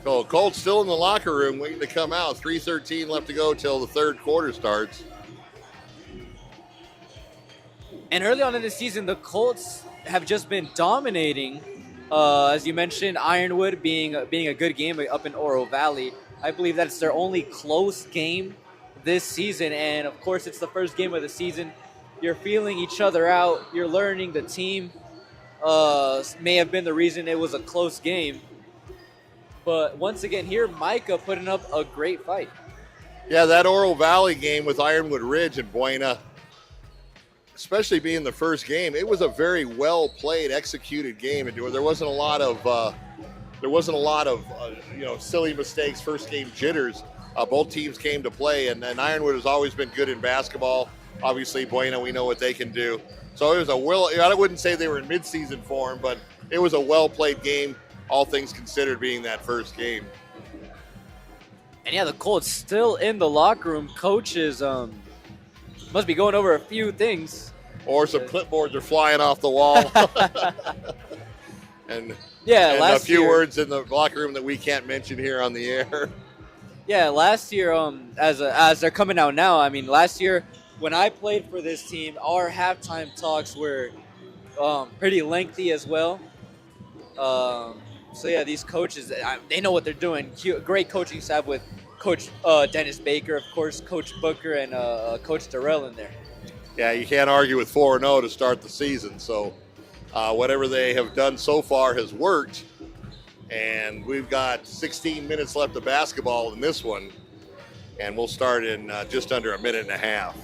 So Colts still in the locker room waiting to come out. 3:13 left to go till the third quarter starts. And early on in the season, the Colts have just been dominating. As you mentioned, Ironwood being a good game up in Oro Valley. I believe that's their only close game this season. And, of course, it's the first game of the season. You're feeling each other out. You're learning the team. May have been the reason it was a close game. But once again here, Mica putting up a great fight. Yeah, that Oro Valley game with Ironwood Ridge and Buena, especially being the first game, it was a very well played, executed game. There wasn't a lot of silly mistakes, first game jitters. Both teams came to play, and Ironwood has always been good in basketball. Obviously, Buena, we know what they can do. So it was I wouldn't say they were in midseason form, but it was a well played game, all things considered, being that first game. And yeah, the Colts still in the locker room. Coaches must be going over a few things. Or some clipboards are flying off the wall. and a few words in the locker room that we can't mention here on the air. Yeah, last year, as they're coming out now, I mean, last year when I played for this team, our halftime talks were pretty lengthy as well. So yeah, these coaches, they know what they're doing. Great coaching staff with Coach Dennis Baker, of course, Coach Booker, and Coach Darrell in there. Yeah, you can't argue with 4-0 to start the season. So whatever they have done so far has worked. And we've got 16 minutes left of basketball in this one. And we'll start in just under a minute and a half.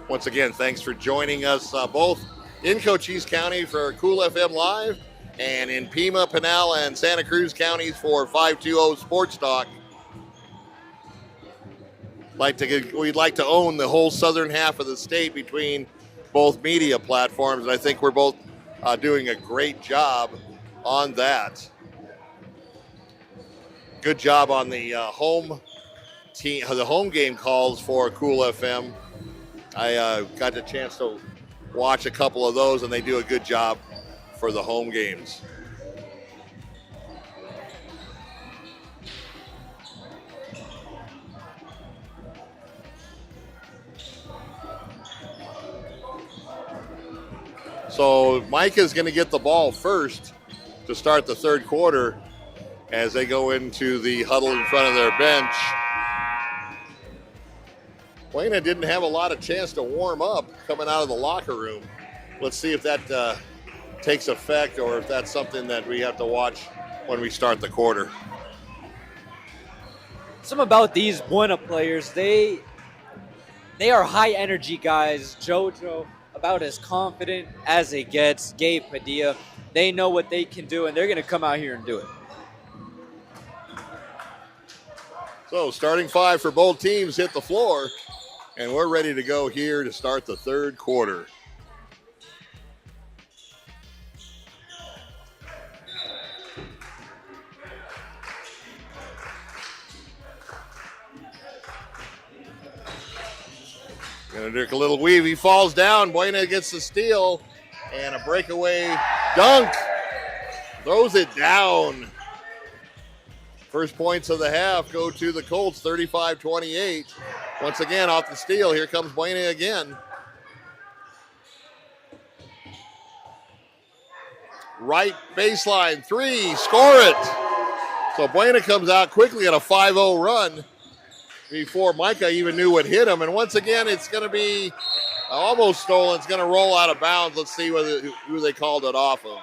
Once again, thanks for joining us both in Cochise County for Cool FM Live and in Pima, Pinal, and Santa Cruz counties for 520 Sports Talk. We'd like to own the whole southern half of the state between both media platforms, and I think we're both doing a great job on that. Good job on the home team, the home game calls for Cool FM. I got the chance to watch a couple of those, and they do a good job for the home games. So Mica's going to get the ball first to start the third quarter as they go into the huddle in front of their bench. Buena didn't have a lot of chance to warm up coming out of the locker room. Let's see if that takes effect or if that's something that we have to watch when we start the quarter. Some about these Buena players, they are high energy guys. JoJo, about as confident as it gets. Gabe Padilla, they know what they can do, and they're going to come out here and do it. So starting five for both teams hit the floor, and we're ready to go here to start the third quarter. Gonna do a little weave. He falls down. Buena gets the steal and a breakaway dunk. Throws it down. First points of the half go to the Colts, 35-28. Once again, off the steal, here comes Buena again. Right baseline, three, score it. So Buena comes out quickly at a 5-0 run before Mica even knew what hit him. And once again, it's going to be almost stolen. It's going to roll out of bounds. Let's see who they called it off of.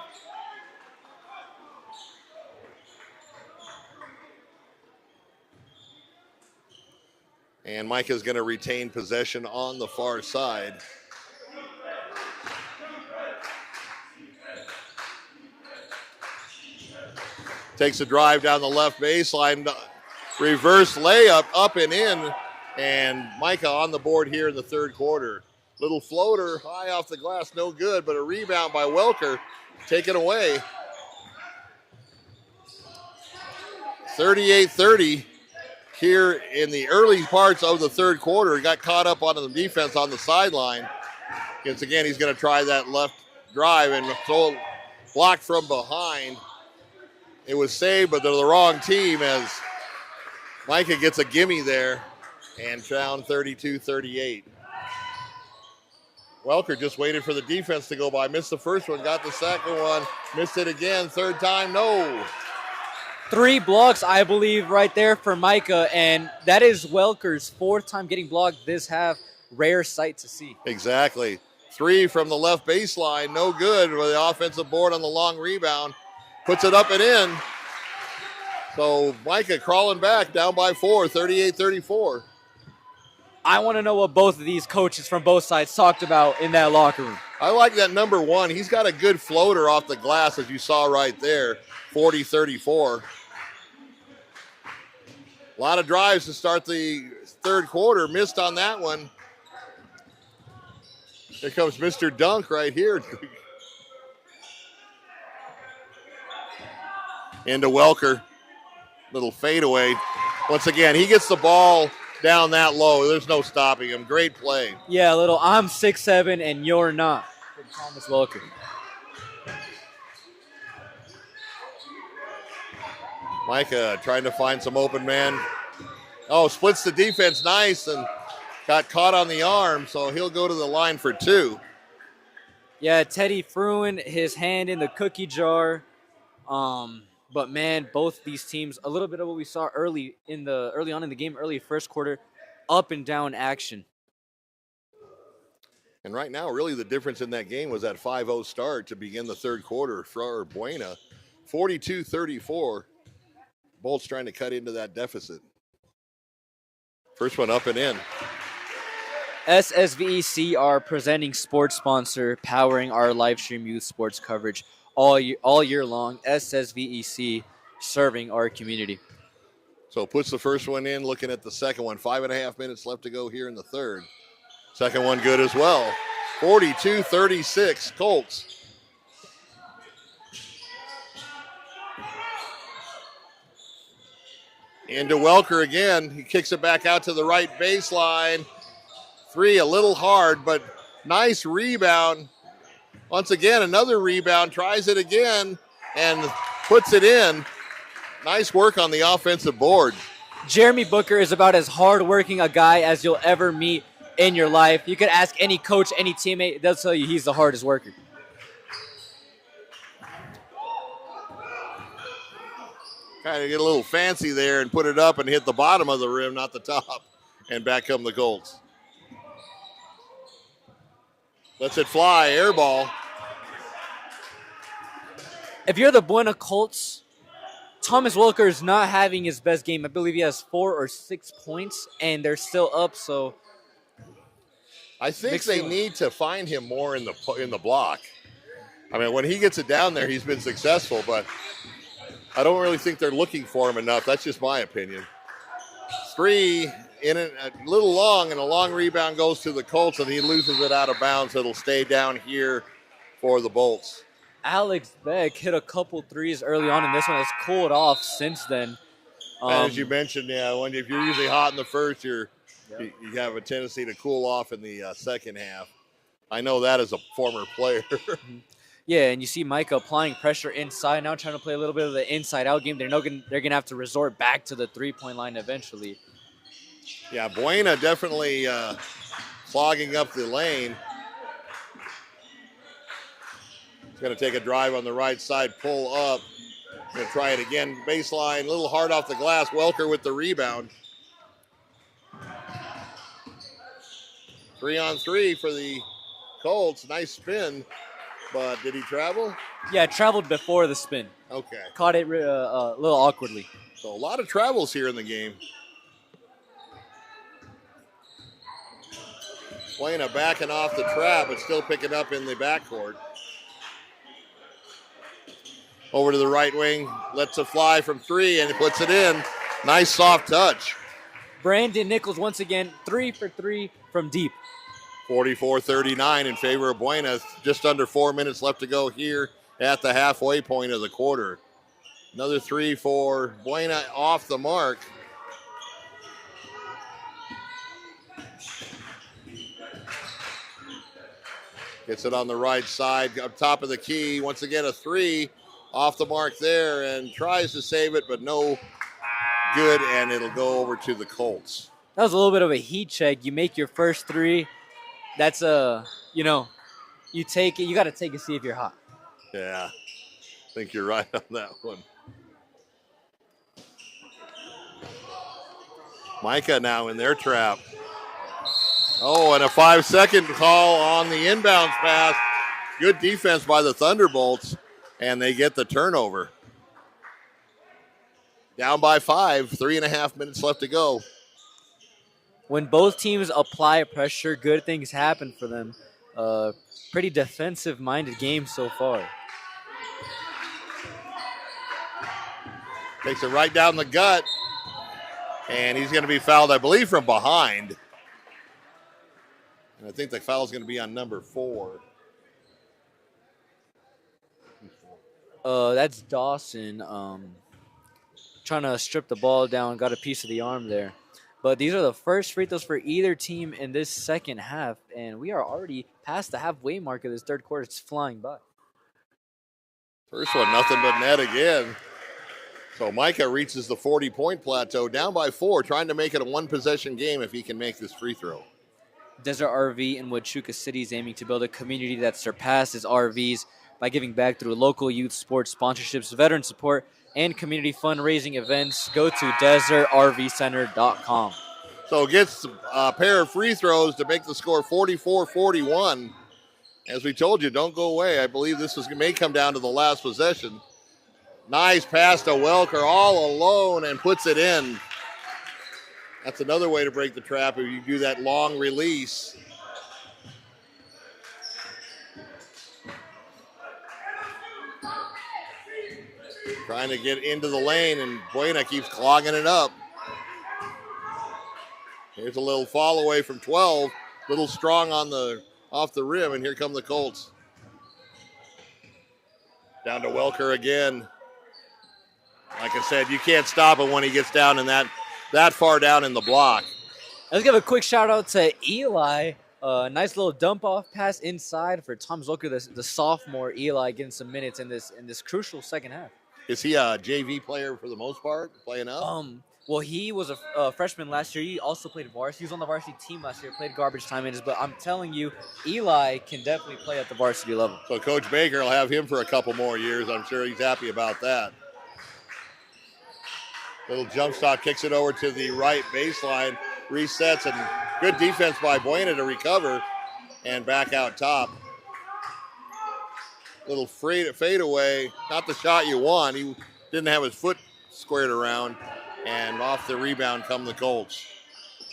And Mica's going to retain possession on the far side. Takes a drive down the left baseline. Reverse layup up and in. And Mica on the board here in the third quarter. Little floater high off the glass, no good, but a rebound by Welker taken away. 38-30. Here in the early parts of the third quarter. He got caught up on the defense on the sideline. Once again, he's going to try that left drive and throw blocked from behind. It was saved, but they're the wrong team as Mica gets a gimme there and down 32-38. Welker just waited for the defense to go by. Missed the first one, got the second one. Missed it again, third time, no. 3 blocks, I believe, right there for Mica, and that is Welker's 4th time getting blocked this half. Rare sight to see. Exactly. 3 from the left baseline, no good with the offensive board on the long rebound. Puts it up and in. So Mica crawling back, down by 4, 38-34. I want to know what both of these coaches from both sides talked about in that locker room. I like that number 1. He's got a good floater off the glass, as you saw right there, 40-34. A lot of drives to start the third quarter. Missed on that one. Here comes Mr. Dunk right here. Into Welker. Little fadeaway. Once again, he gets the ball down that low. There's no stopping him. Great play. Yeah, a little I'm 6'7" and you're not. From Thomas Welker. Mica trying to find some open man. Oh, splits the defense nice and got caught on the arm, so he'll go to the line for 2. Yeah, Teddy Fruin, his hand in the cookie jar. But man, both these teams, a little bit of what we saw early on in the game, early first quarter, up and down action. And right now, really the difference in that game was that 5-0 start to begin the third quarter for Buena. 42-34. Bolts trying to cut into that deficit. First one up and in. SSVEC, our presenting sports sponsor, powering our live stream youth sports coverage all year long. SSVEC, serving our community. So puts the first one in, looking at the second one. 5.5 minutes left to go here in the third. Second one good as well. 42-36, Colts. Into Welker again. He kicks it back out to the right baseline. 3 a little hard, but nice rebound. Once again, another rebound. Tries it again and puts it in. Nice work on the offensive board. Jeremy Booker is about as hardworking a guy as you'll ever meet in your life. You could ask any coach, any teammate, they'll tell you he's the hardest worker. Kind of get a little fancy there and put it up and hit the bottom of the rim, not the top. And back come the Colts. Lets it fly, air ball. If you're the Buena Colts, Thomas Welker is not having his best game. I believe he has 4 or 6 points, and they're still up. So I think they need to find him more in the block. I mean, when he gets it down there, he's been successful, but I don't really think they're looking for him enough. That's just my opinion. 3 in it, a little long, and a long rebound goes to the Colts, and he loses it out of bounds. It'll stay down here for the Bolts. Alex Beck hit a couple threes early on in this one. It's cooled off since then. As you mentioned, yeah, if you're usually hot in the first, you have a tendency to cool off in the second half. I know that as a former player. Yeah, and you see Mica applying pressure inside now, trying to play a little bit of the inside-out game. They're going to have to resort back to the three-point line eventually. Yeah, Buena definitely clogging up the lane. He's going to take a drive on the right side, pull up. Going to try it again. Baseline, a little hard off the glass. Welker with the rebound. 3-on-3 for the Colts. Nice spin. But did he travel? Yeah, traveled before the spin. Okay. Caught it a little awkwardly. So a lot of travels here in the game. Buena backing off the trap, but still picking up in the backcourt. Over to the right wing, lets it fly from 3 and puts it in. Nice soft touch. Brandon Nichols once again, 3 for 3 from deep. 44-39 in favor of Buena. Just under 4 minutes left to go here at the halfway point of the quarter. Another 3 for Buena off the mark. Gets it on the right side, up top of the key. Once again, a 3 off the mark there and tries to save it, but no good, and it'll go over to the Colts. That was a little bit of a heat check. You make your first 3. That's you take it. You got to take it, see if you're hot. Yeah, I think you're right on that one. Mica now in their trap. Oh, and a 5-second call on the inbounds pass. Good defense by the Thunderbolts, and they get the turnover. Down by 5, 3.5 minutes left to go. When both teams apply pressure, good things happen for them. Pretty defensive-minded game so far. Takes it right down the gut, and he's going to be fouled, I believe, from behind. And I think the foul is going to be on number 4. That's Dawson trying to strip the ball down, got a piece of the arm there. But these are the first free throws for either team in this second half, and we are already past the halfway mark of this third quarter. It's flying by. First one, nothing but net again. So Mica reaches the 40-point plateau, down by 4, trying to make it a one-possession game if he can make this free throw. Desert RV in Huachuca City is aiming to build a community that surpasses RVs by giving back through local youth sports sponsorships, veteran support, and community fundraising events. Go to desertrvcenter.com. So gets a pair of free throws to make the score 44-41. As we told you, don't go away. I believe this may come down to the last possession. Nice pass to Welker all alone and puts it in. That's another way to break the trap if you do that long release. Trying to get into the lane, and Buena keeps clogging it up. Here's a little fall away from 12. Little strong off the rim, and here come the Colts. Down to Welker again. Like I said, you can't stop him when he gets down in that far down in the block. Let's give a quick shout out to Eli. Nice little dump off pass inside for Tom Zucker, the sophomore. Eli getting some minutes in this crucial second half. Is he a JV player for the most part, playing up? Well, he was a freshman last year. He also played varsity. He was on the varsity team last year. Played garbage time minutes, but I'm telling you, Eli can definitely play at the varsity level. So Coach Baker will have him for a couple more years. I'm sure he's happy about that. Little jump stop, kicks it over to the right baseline, resets, and good defense by Buena to recover and back out top. Little fade away, not the shot you want. He didn't have his foot squared around, and off the rebound come the Colts.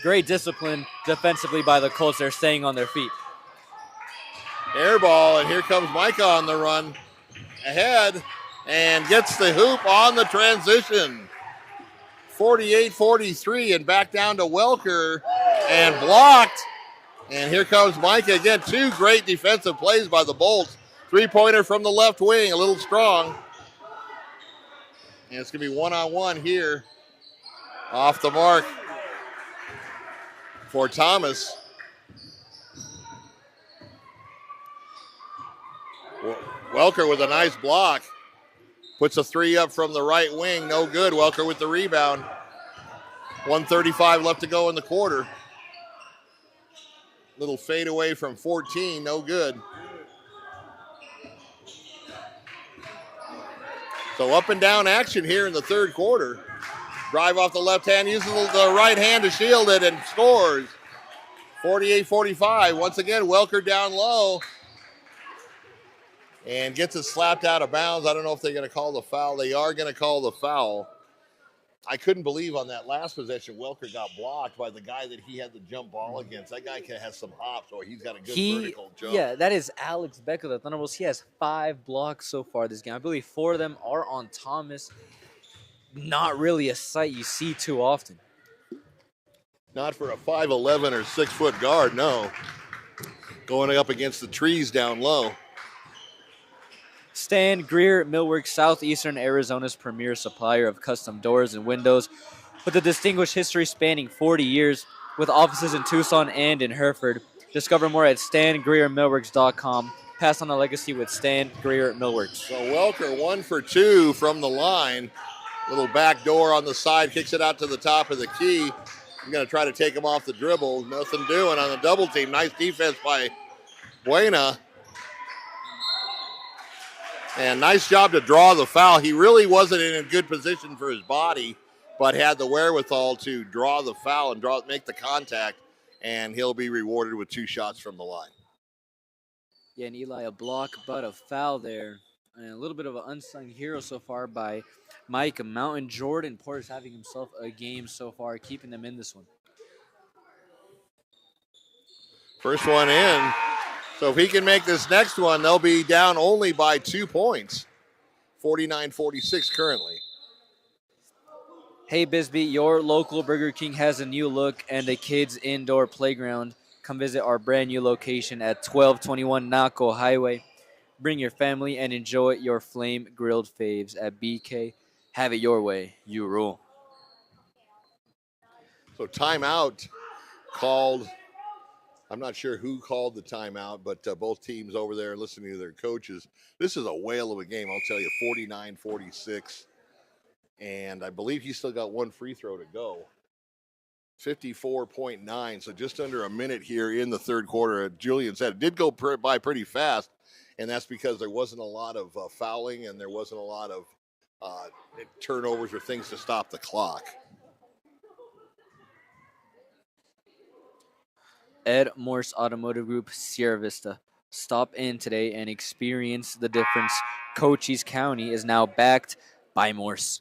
Great discipline defensively by the Colts. They're staying on their feet. Air ball, and here comes Mica on the run ahead and gets the hoop on the transition. 48-43, and back down to Welker and blocked. And here comes Mica again. Two great defensive plays by the Bolts. Three-pointer from the left wing, a little strong. And it's going to be one-on-one here. Off the mark for Thomas. Welker with a nice block. Puts a three up from the right wing. No good. Welker with the rebound. 1:35 left to go in the quarter. Little fade away from 14. No good. So up and down action here in the third quarter. Drive off the left hand, uses the right hand to shield it, and scores. 48-45. Once again, Welker down low. And gets it slapped out of bounds. I don't know if they're going to call the foul. They are going to call the foul. I couldn't believe on that last possession, Welker got blocked by the guy that he had the jump ball against. That guy has some hops, or he's got a good vertical jump. Yeah, that is Alex Beck of the Thunderbolts. He has 5 blocks so far this game. I believe 4 of them are on Thomas. Not really a sight you see too often. Not for a 5'11" or 6-foot guard, no. Going up against the trees down low. Stan Greer Millworks, Southeastern Arizona's premier supplier of custom doors and windows, with a distinguished history spanning 40 years, with offices in Tucson and in Hereford. Discover more at stangreermillworks.com. Pass on a legacy with Stan Greer Millworks. So Welker 1 for 2 from the line. Little back door on the side, kicks it out to the top of the key. I'm going to try to take him off the dribble. Nothing doing on the double team. Nice defense by Buena. And nice job to draw the foul. He really wasn't in a good position for his body, but had the wherewithal to draw the foul and make the contact, and he'll be rewarded with 2 shots from the line. Yeah, and Eli, a block, but a foul there. And a little bit of an unsung hero so far by Mica Nountain. Jordan Porter's having himself a game so far, keeping them in this one. First one in. So if he can make this next one, they'll be down only by 2 points. 49-46 currently. Hey, Bisbee, your local Burger King has a new look and a kids' indoor playground. Come visit our brand new location at 1221 Naco Hwy. Bring your family and enjoy your flame-grilled faves at BK. Have it your way. You rule. So timeout called. I'm not sure who called the timeout, but both teams over there listening to their coaches. This is a whale of a game, I'll tell you, 49-46. And I believe he still got 1 free throw to go. 54.9, so just under a minute here in the third quarter. Julian said it did go by pretty fast, and that's because there wasn't a lot of fouling and there wasn't a lot of turnovers or things to stop the clock. MORSE Automotive Group, Sierra Vista. Stop in today and experience the difference. Cochise County is now backed by MORSE.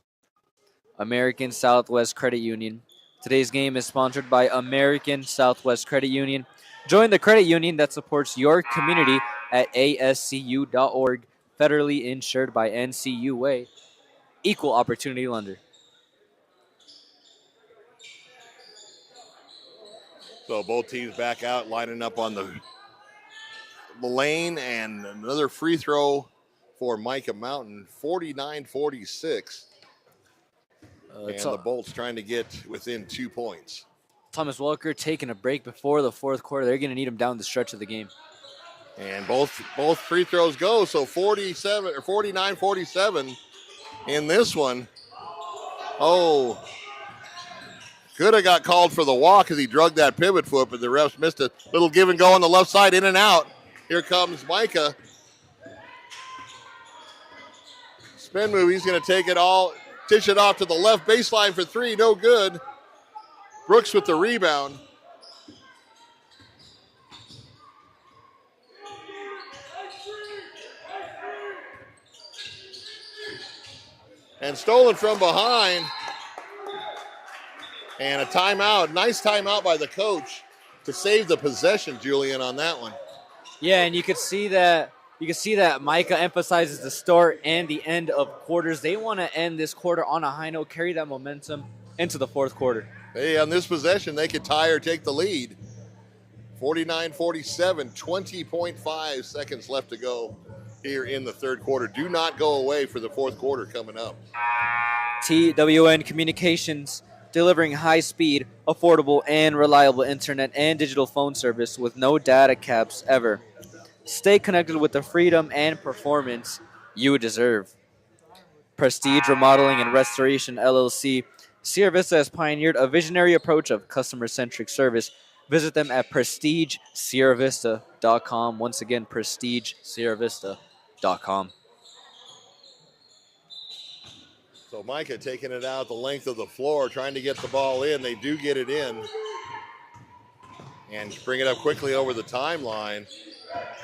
American Southwest Credit Union. Today's game is sponsored by American Southwest Credit Union. Join the credit union that supports your community at ascu.org. Federally insured by NCUA. Equal opportunity lender. So both teams back out, lining up on the lane, and another free throw for Mica Mountain, 49-46. And the Bolts trying to get within 2 points. Thomas Welker taking a break before the fourth quarter. They're going to need him down the stretch of the game. And both free throws go, so 47 or 49-47 in this one. Oh, could have got called for the walk as he drugged that pivot foot, but the refs missed a little give and go on the left side, in and out. Here comes Mica. Spin move, he's going to take it all, dish it off to the left baseline for three, no good. Brooks with the rebound. And stolen from behind. And a timeout, nice timeout by the coach to save the possession, Julian, on that one. Yeah, and you could see that Mica emphasizes the start and the end of quarters. They want to end this quarter on a high note, carry that momentum into the fourth quarter. Hey, on this possession, they could tie or take the lead. 49-47, 20.5 seconds left to go here in the third quarter. Do not go away for the fourth quarter coming up. TWN Communications, delivering high-speed, affordable, and reliable internet and digital phone service with no data caps ever. Stay connected with the freedom and performance you deserve. Prestige Remodeling and Restoration, LLC. Sierra Vista has pioneered a visionary approach of customer-centric service. Visit them at prestigesierravista.com. Once again, prestigesierravista.com. So Mica taking it out the length of the floor, trying to get the ball in. They do get it in. And bring it up quickly over the timeline.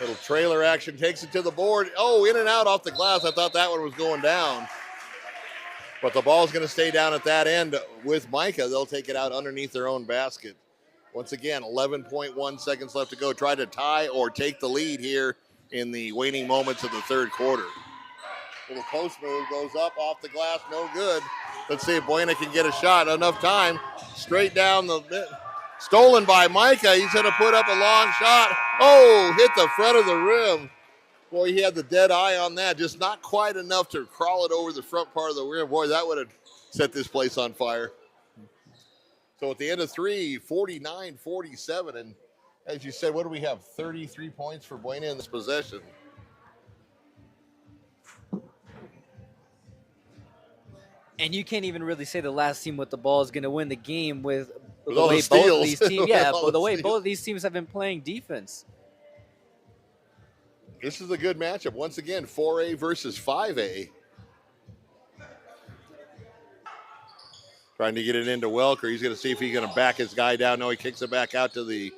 Little trailer action, takes it to the board. Oh, in and out off the glass. I thought that one was going down. But the ball's going to stay down at that end with Mica. They'll take it out underneath their own basket. Once again, 11.1 seconds left to go. Try to tie or take the lead here in the waning moments of the third quarter. Little post move, goes up off the glass, no good. Let's see if Buena can get a shot. Enough time. Straight down the... Stolen by Mica. He's going to put up a long shot. Oh, hit the front of the rim. Boy, he had the dead eye on that. Just not quite enough to crawl it over the front part of the rim. Boy, that would have set this place on fire. So at the end of three, 49-47. And as you said, what do we have? 33 points for Buena in this possession. And you can't even really say the last team with the ball is going to win the game with the all way the both of steals. these teams. Yeah, All but the the way steals. both of these teams have been playing defense. This is a good matchup. Once again, 4A versus 5A. Trying to get it into Welker. He's going to see if he's going to back his guy down. No, he kicks it back out to the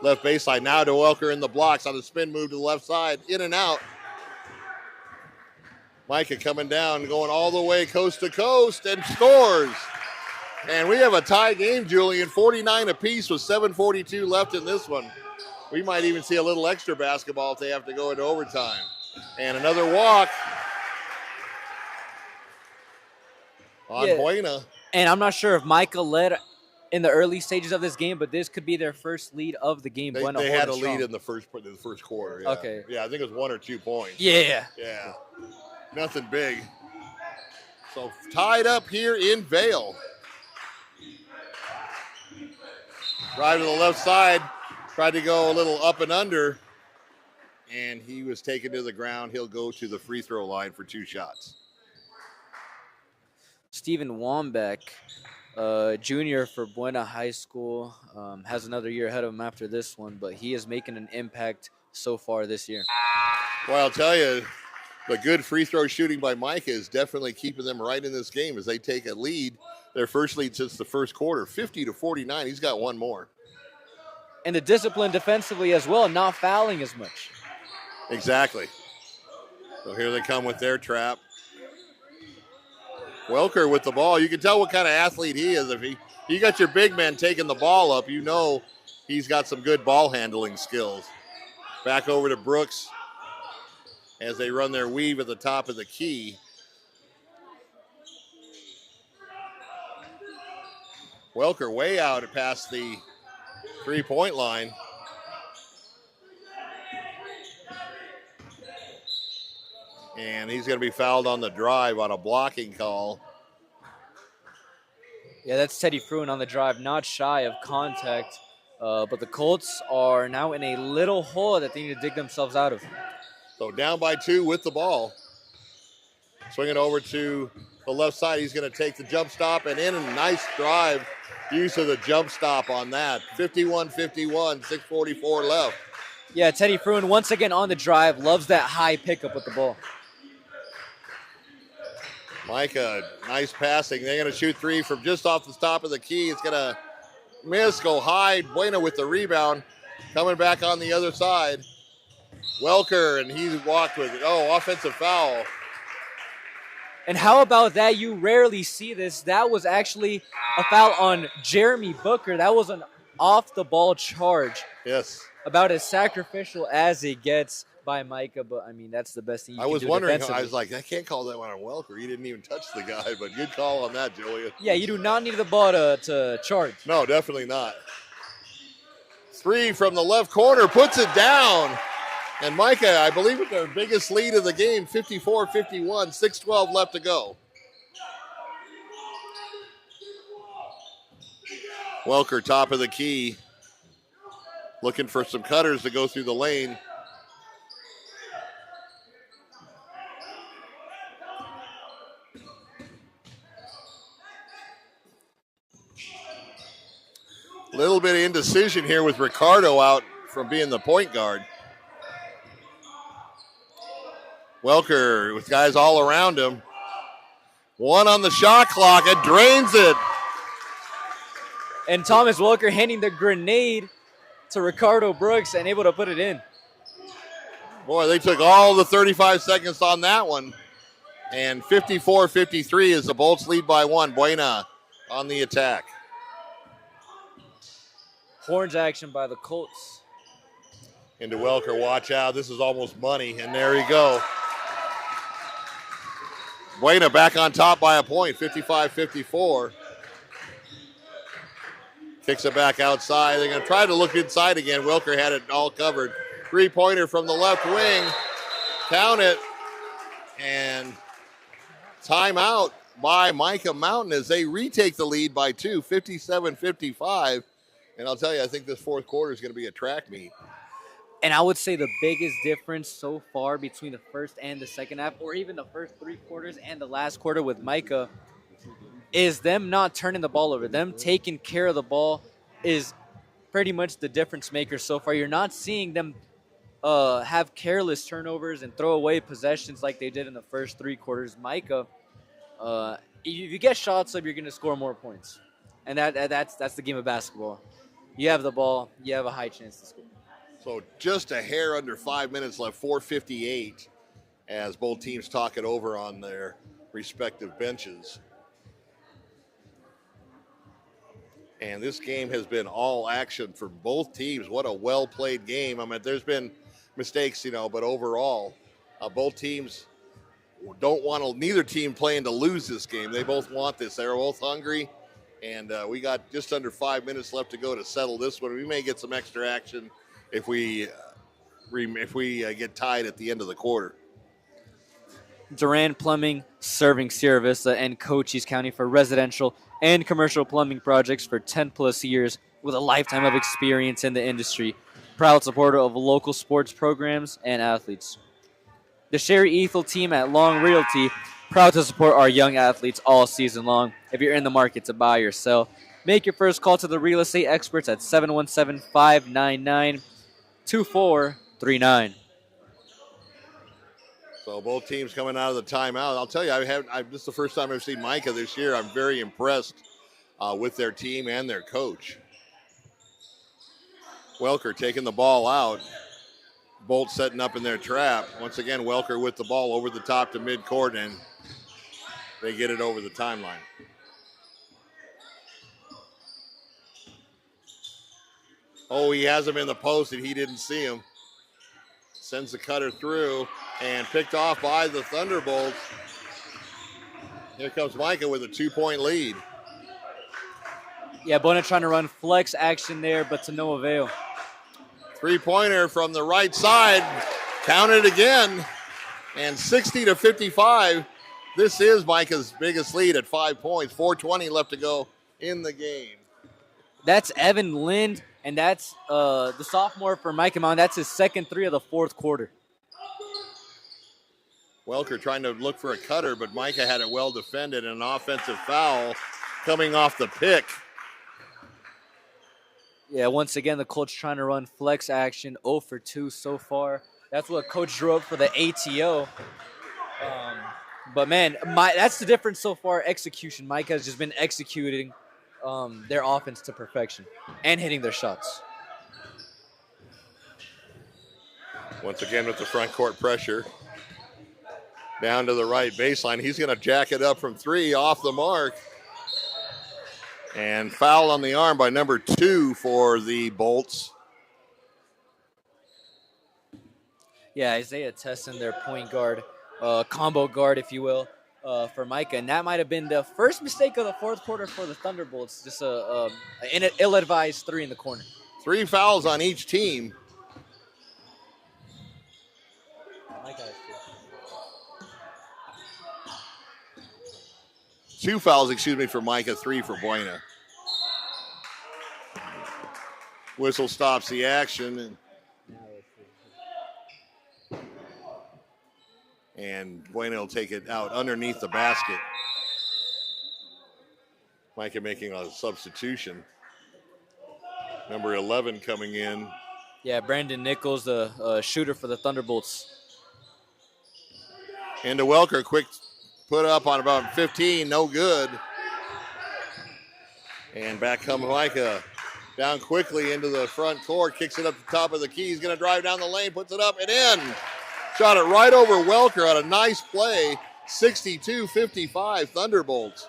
left baseline. Now to Welker in the blocks on the spin move to the left side. In and out. Mica coming down, going all the way coast to coast, and scores. And we have a tie game, Julian, 49 apiece with 7:42 left in this one. We might even see a little extra basketball if they have to go into overtime. And another walk on Buena. And I'm not sure if Mica led in the early stages of this game, but this could be their first lead of the game. They had a lead in the first quarter. Yeah. Okay. Yeah, I think it was 1 or 2 points. Yeah. Yeah. Nothing big. So tied up here in Vail. Drive to the left side. Tried to go a little up and under. And he was taken to the ground. He'll go to the free throw line for 2 shots. Stephen Wambeck, junior for Buena High School, has another year ahead of him after this one, but he is making an impact so far this year. Well, I'll tell you, the good free throw shooting by Mica is definitely keeping them right in this game as they take a lead, their first lead since the first quarter, 50-49. He's got one more. And the discipline defensively as well, not fouling as much. Exactly. So here they come with their trap. Welker with the ball. You can tell what kind of athlete he is. If you got your big man taking the ball up, you know he's got some good ball handling skills. Back over to Brooks as they run their weave at the top of the key. Welker way out past the three-point line. And he's going to be fouled on the drive on a blocking call. Yeah, that's Teddy Fruin on the drive, not shy of contact. But the Colts are now in a little hole that they need to dig themselves out of. So down by 2 with the ball. Swing it over to the left side. He's going to take the jump stop and in a nice drive. Use of the jump stop on that. 51-51, 6:44 left. Yeah, Teddy Fruin once again on the drive. Loves that high pickup with the ball. Mica, nice passing. They're going to shoot 3 from just off the top of the key. It's going to miss, go high. Buena with the rebound. Coming back on the other side. Welker, and he walked with it. Oh, offensive foul. And how about that? You rarely see this. That was actually a foul on Jeremy Booker. That was an off-the-ball charge. Yes. About as sacrificial as it gets by Mica, but, I mean, that's the best thing you can do wondering, I was like, I can't call that one on Welker. He didn't even touch the guy, but good call on that, Julia. Yeah, you do not need the ball to charge. No, definitely not. 3 from the left corner, puts it down. And Mica, I believe, with their biggest lead of the game, 54-51, 6:12 left to go. Welker, top of the key, looking for some cutters to go through the lane. Little bit of indecision here with Ricardo out from being the point guard. Welker with guys all around him. 1 on the shot clock. It drains it. And Thomas Welker handing the grenade to Ricardo Brooks and able to put it in. Boy, they took all the 35 seconds on that one. And 54-53 is the Bolts lead by 1. Buena on the attack. Horns action by the Colts. Into Welker, watch out. This is almost money. And there you go. Buena back on top by a point, 55-54. Kicks it back outside. They're going to try to look inside again. Welker had it all covered. 3-pointer from the left wing. Count it. And timeout by Mica Mountain as they retake the lead by 2, 57-55. And I'll tell you, I think this fourth quarter is going to be a track meet. And I would say the biggest difference so far between the first and the second half, or even the first 3 quarters and the last quarter with Mica, is them not turning the ball over. Them taking care of the ball is pretty much the difference maker so far. You're not seeing them have careless turnovers and throw away possessions like they did in the first 3 quarters. Mica, if you get shots up, you're going to score more points. And that's the game of basketball. You have the ball, you have a high chance to score. So just a hair under 5 minutes left, 4:58, as both teams talk it over on their respective benches. And this game has been all action for both teams. What a well-played game. I mean, there's been mistakes, but overall, both teams don't want to, neither team playing to lose this game. They both want this. They're both hungry. And we got just under 5 minutes left to go to settle this one. We may get some extra action if we get tied at the end of the quarter. Duran Plumbing, serving Sierra Vista and Cochise County for residential and commercial plumbing projects for 10-plus years with a lifetime of experience in the industry. Proud supporter of local sports programs and athletes. The Sherry Ethel team at Long Realty, proud to support our young athletes all season long. If you're in the market to buy or sell, make your first call to the real estate experts at 717-599-2439. So both teams coming out of the timeout. I'll tell you, this is the first time I've seen Mica this year. I'm very impressed with their team and their coach. Welker taking the ball out. Bolt setting up in their trap. Once again, Welker with the ball over the top to midcourt, and they get it over the timeline. Oh, he has him in the post, and he didn't see him. Sends the cutter through, and picked off by the Thunderbolts. Here comes Mica with a 2-point lead. Yeah, Buena trying to run flex action there, but to no avail. 3-pointer from the right side. Counted again. And 60-55. This is Mica's biggest lead at 5 points. 4:20 left to go in the game. That's Evan Lind, and that's the sophomore for Mica Nountain. That's his second three of the fourth quarter. Welker trying to look for a cutter, but Mica had it well defended, and an offensive foul coming off the pick. Yeah, once again, the Colts trying to run flex action, 0 for 2 so far. That's what Coach drew up for the ATO. But, man, that's the difference so far, execution. Mike has just been executing their offense to perfection and hitting their shots. Once again with the front court pressure. Down to the right baseline. He's going to jack it up from 3 off the mark. And foul on the arm by number 2 for the Bolts. Yeah, Isaiah Tesson, their point guard, combo guard, if you will, for Micah. And that might have been the first mistake of the fourth quarter for the Thunderbolts. Just an ill-advised 3 in the corner. 3 fouls on each team. Micah has 2 fouls, for Micah, 3 for Buena. Whistle stops the action. And Buena will take it out underneath the basket. Micah making a substitution. Number 11 coming in. Yeah, Brandon Nichols, the shooter for the Thunderbolts. Into Welker, quick put up on about 15, no good. And back comes Micah. Down quickly into the front court, kicks it up the top of the key. He's going to drive down the lane, puts it up and in. Shot it right over Welker on a nice play. 62-55 Thunderbolts.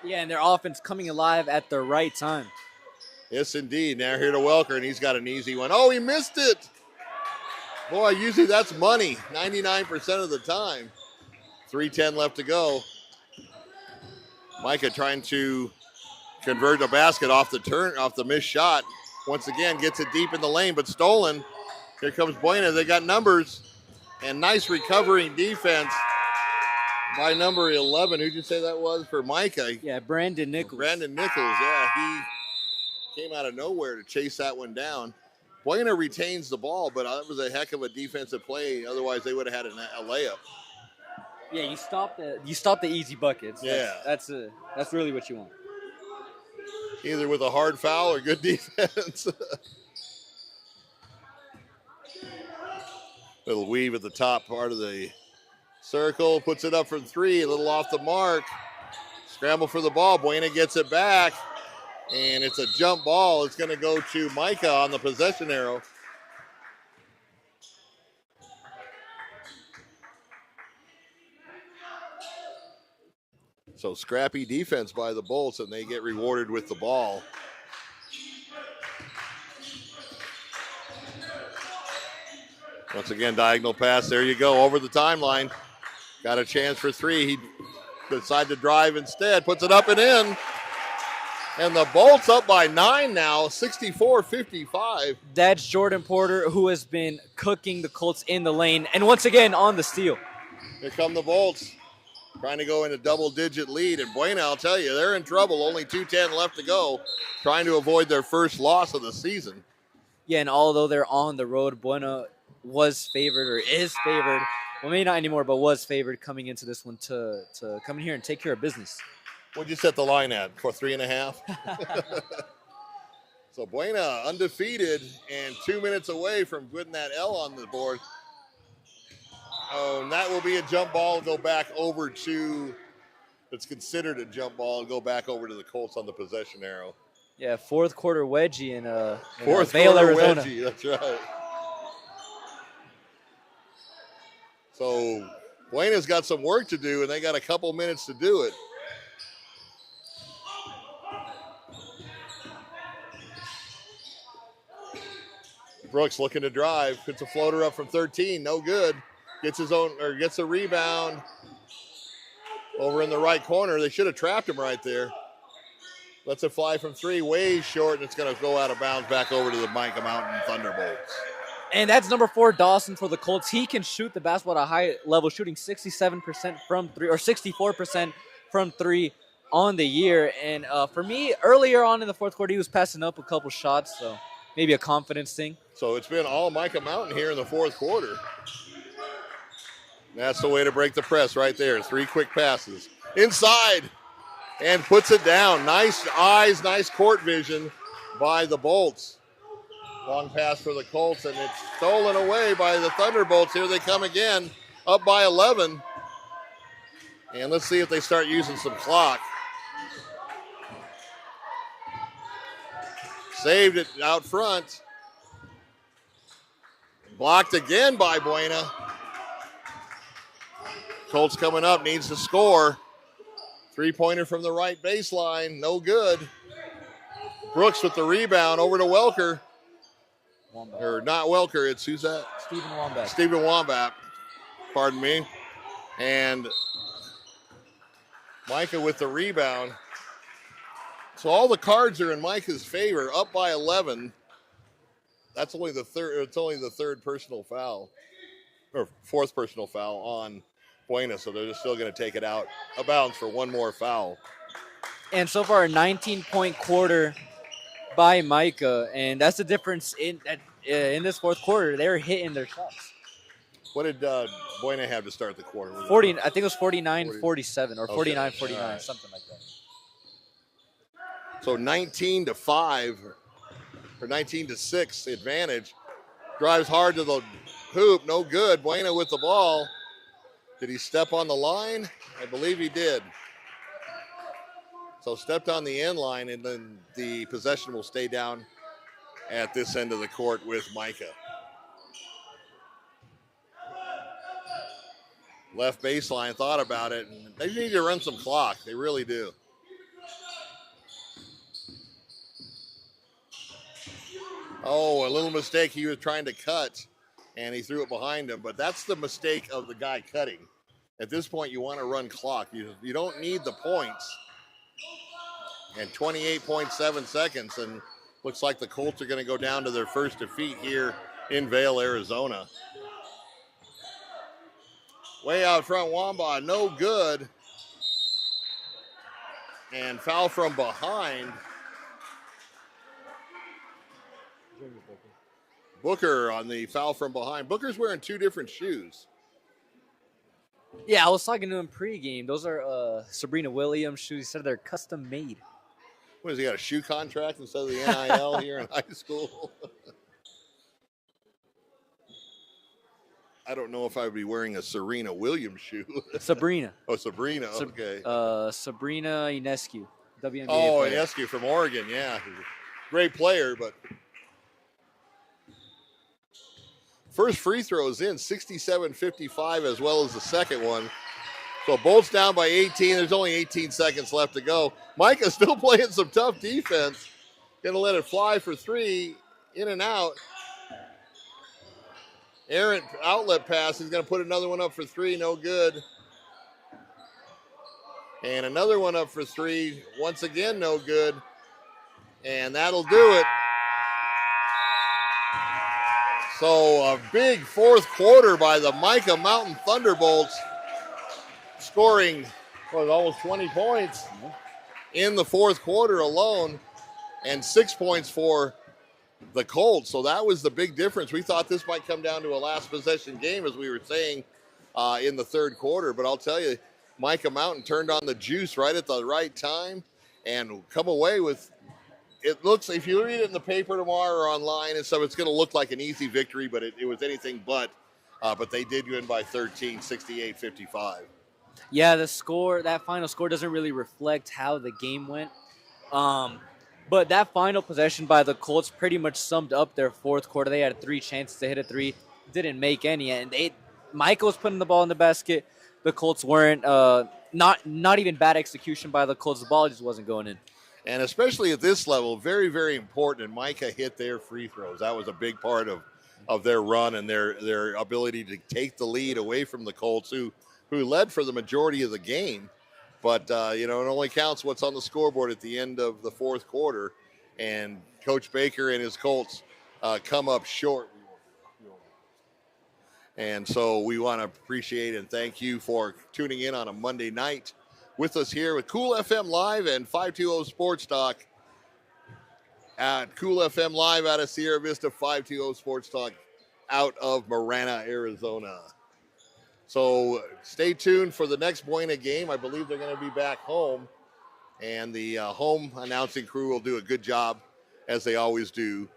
Yeah, and their offense coming alive at the right time. Yes, indeed. Now here to Welker, and he's got an easy one. Oh, he missed it. Boy, usually that's money 99% of the time. 3:10 left to go. Micah trying to convert a basket off the missed shot. Once again, gets it deep in the lane, but stolen. Here comes Buena. They got numbers. And nice recovering defense by number 11. Who'd you say that was for Micah? Yeah, Brandon Nichols. Brandon Nichols, yeah. He came out of nowhere to chase that one down. Buena retains the ball, but that was a heck of a defensive play. Otherwise, they would have had a layup. Yeah, you stop the easy buckets. Yeah. That's really what you want. Either with a hard foul or good defense. Little weave at the top part of the circle. Puts it up from 3. A little off the mark. Scramble for the ball. Buena gets it back. And it's a jump ball. It's going to go to Micah on the possession arrow. So scrappy defense by the Bolts, and they get rewarded with the ball. Once again, diagonal pass. There you go, over the timeline. Got a chance for 3. He decided to drive instead. Puts it up and in. And the Bolts up by 9 now, 64-55. That's Jordan Porter, who has been cooking the Colts in the lane. And once again, on the steal. Here come the Bolts. Trying to go in a double-digit lead. And Buena, I'll tell you, they're in trouble. Only 2:10 left to go. Trying to avoid their first loss of the season. Yeah, and although they're on the road, Buena was favored or is favored. Well, maybe not anymore, but was favored coming into this one to come in here and take care of business. What'd you set the line at? For 3.5? So Buena undefeated and 2 minutes away from putting that L on the board. Oh, and that will be a jump ball. Go back over to, it's considered a jump ball, and go back over to the Colts on the possession arrow. Yeah, fourth quarter wedgie in fourth Vail, quarter Arizona. Wedgie, that's right. So Buena's got some work to do, and they got a couple minutes to do it. Brooks looking to drive, puts a floater up from 13, no good. Gets a rebound over in the right corner. They should have trapped him right there. Lets it fly from 3, way short, and it's going to go out of bounds back over to the Mica Mountain Thunderbolts. And that's number 4, Dawson, for the Colts. He can shoot the basketball at a high level, shooting 67% from 3 or 64% from 3. on the year. And for me, earlier on in the fourth quarter, he was passing up a couple shots, so maybe a confidence thing. So it's been all Mica Mountain here in the fourth quarter. That's the way to break the press right there. 3 quick passes. Inside and puts it down. Nice eyes, nice court vision by the Bolts. Long pass for the Colts, and it's stolen away by the Thunderbolts. Here they come again, up by 11. And let's see if they start using some clock. Saved it out front. Blocked again by Buena. Colts coming up, needs to score. 3-pointer from the right baseline, no good. Brooks with the rebound over to Welker. Wombat. Or not Welker, it's who's that? Stephen Wombat. Stephen Wombat, pardon me. And Mica with the rebound. So all the cards are in Mica's favor, up by 11. That's only the third. It's only the third personal foul, or fourth personal foul on Buena. So they're just still going to take it out of bounds for one more foul. And so far, a 19-point quarter by Mica, and that's the difference in this fourth quarter. They're hitting their shots. What did Buena have to start the quarter? 40. I think it was 49-47 or 49-49, right. Something like that. So 19-5 or 19-6 advantage. Drives hard to the hoop, no good. Buena with the ball. Did he step on the line? I believe he did. So stepped on the end line, and then the possession will stay down at this end of the court with Mica. Left baseline, thought about it, and they need to run some clock. They really do. Oh, a little mistake. He was trying to cut, and he threw it behind him. But that's the mistake of the guy cutting. At this point, you want to run clock. You don't need the points. And 28.7 seconds, and looks like the Colts are going to go down to their first defeat here in Vail, Arizona. Way out front, Wamba, no good. And foul from behind. Booker on the foul from behind. Booker's wearing 2 different shoes. Yeah, I was talking to him pregame. Those are Sabrina Williams shoes. He said they're custom made. What, has he got a shoe contract instead of the NIL here in high school? I don't know if I would be wearing a Serena Williams shoe. Sabrina. Oh, Sabrina, okay. Sabrina Ionescu, WNBA Oh, player. Ionescu from Oregon, yeah. Great player, but first free throw is in, 67-55, as well as the second one. So Bolts down by 18. There's only 18 seconds left to go. Mica's still playing some tough defense. Going to let it fly for 3, in and out. Errant outlet pass. He's going to put another one up for 3, no good. And another one up for 3, once again, no good. And that'll do it. So a big fourth quarter by the Mica Mountain Thunderbolts, scoring almost 20 points in the fourth quarter alone, and 6 points for the Colts. So that was the big difference. We thought this might come down to a last possession game, as we were saying in the third quarter. But I'll tell you, Mica Mountain turned on the juice right at the right time and come away with, it looks, if you read it in the paper tomorrow or online and stuff, it's going to look like an easy victory, but it was anything but they did win by 13, 68-55. Yeah, that final score doesn't really reflect how the game went. But that final possession by the Colts pretty much summed up their fourth quarter. They had 3 chances to hit a 3, didn't make any, and Michael was putting the ball in the basket. The Colts weren't. Not even bad execution by the Colts. The ball just wasn't going in. And especially at this level, very, very important. And Mica hit their free throws. That was a big part of their run and their ability to take the lead away from the Colts, who led for the majority of the game. But, it only counts what's on the scoreboard at the end of the fourth quarter. And Coach Baker and his Colts come up short. And so we want to appreciate and thank you for tuning in on a Monday night with us here with Cool FM Live and 520 Sports Talk at Cool FM Live out of Sierra Vista, 520 Sports Talk out of Marana, Arizona. So stay tuned for the next Buena game. I believe they're going to be back home, and the home announcing crew will do a good job, as they always do,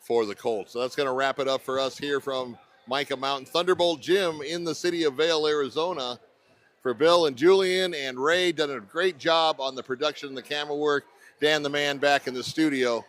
for the Colts. So that's going to wrap it up for us here from Mica Mountain Thunderbolt Gym in the city of Vail, Arizona. For Bill and Julian and Ray, done a great job on the production and the camera work. Dan the man back in the studio.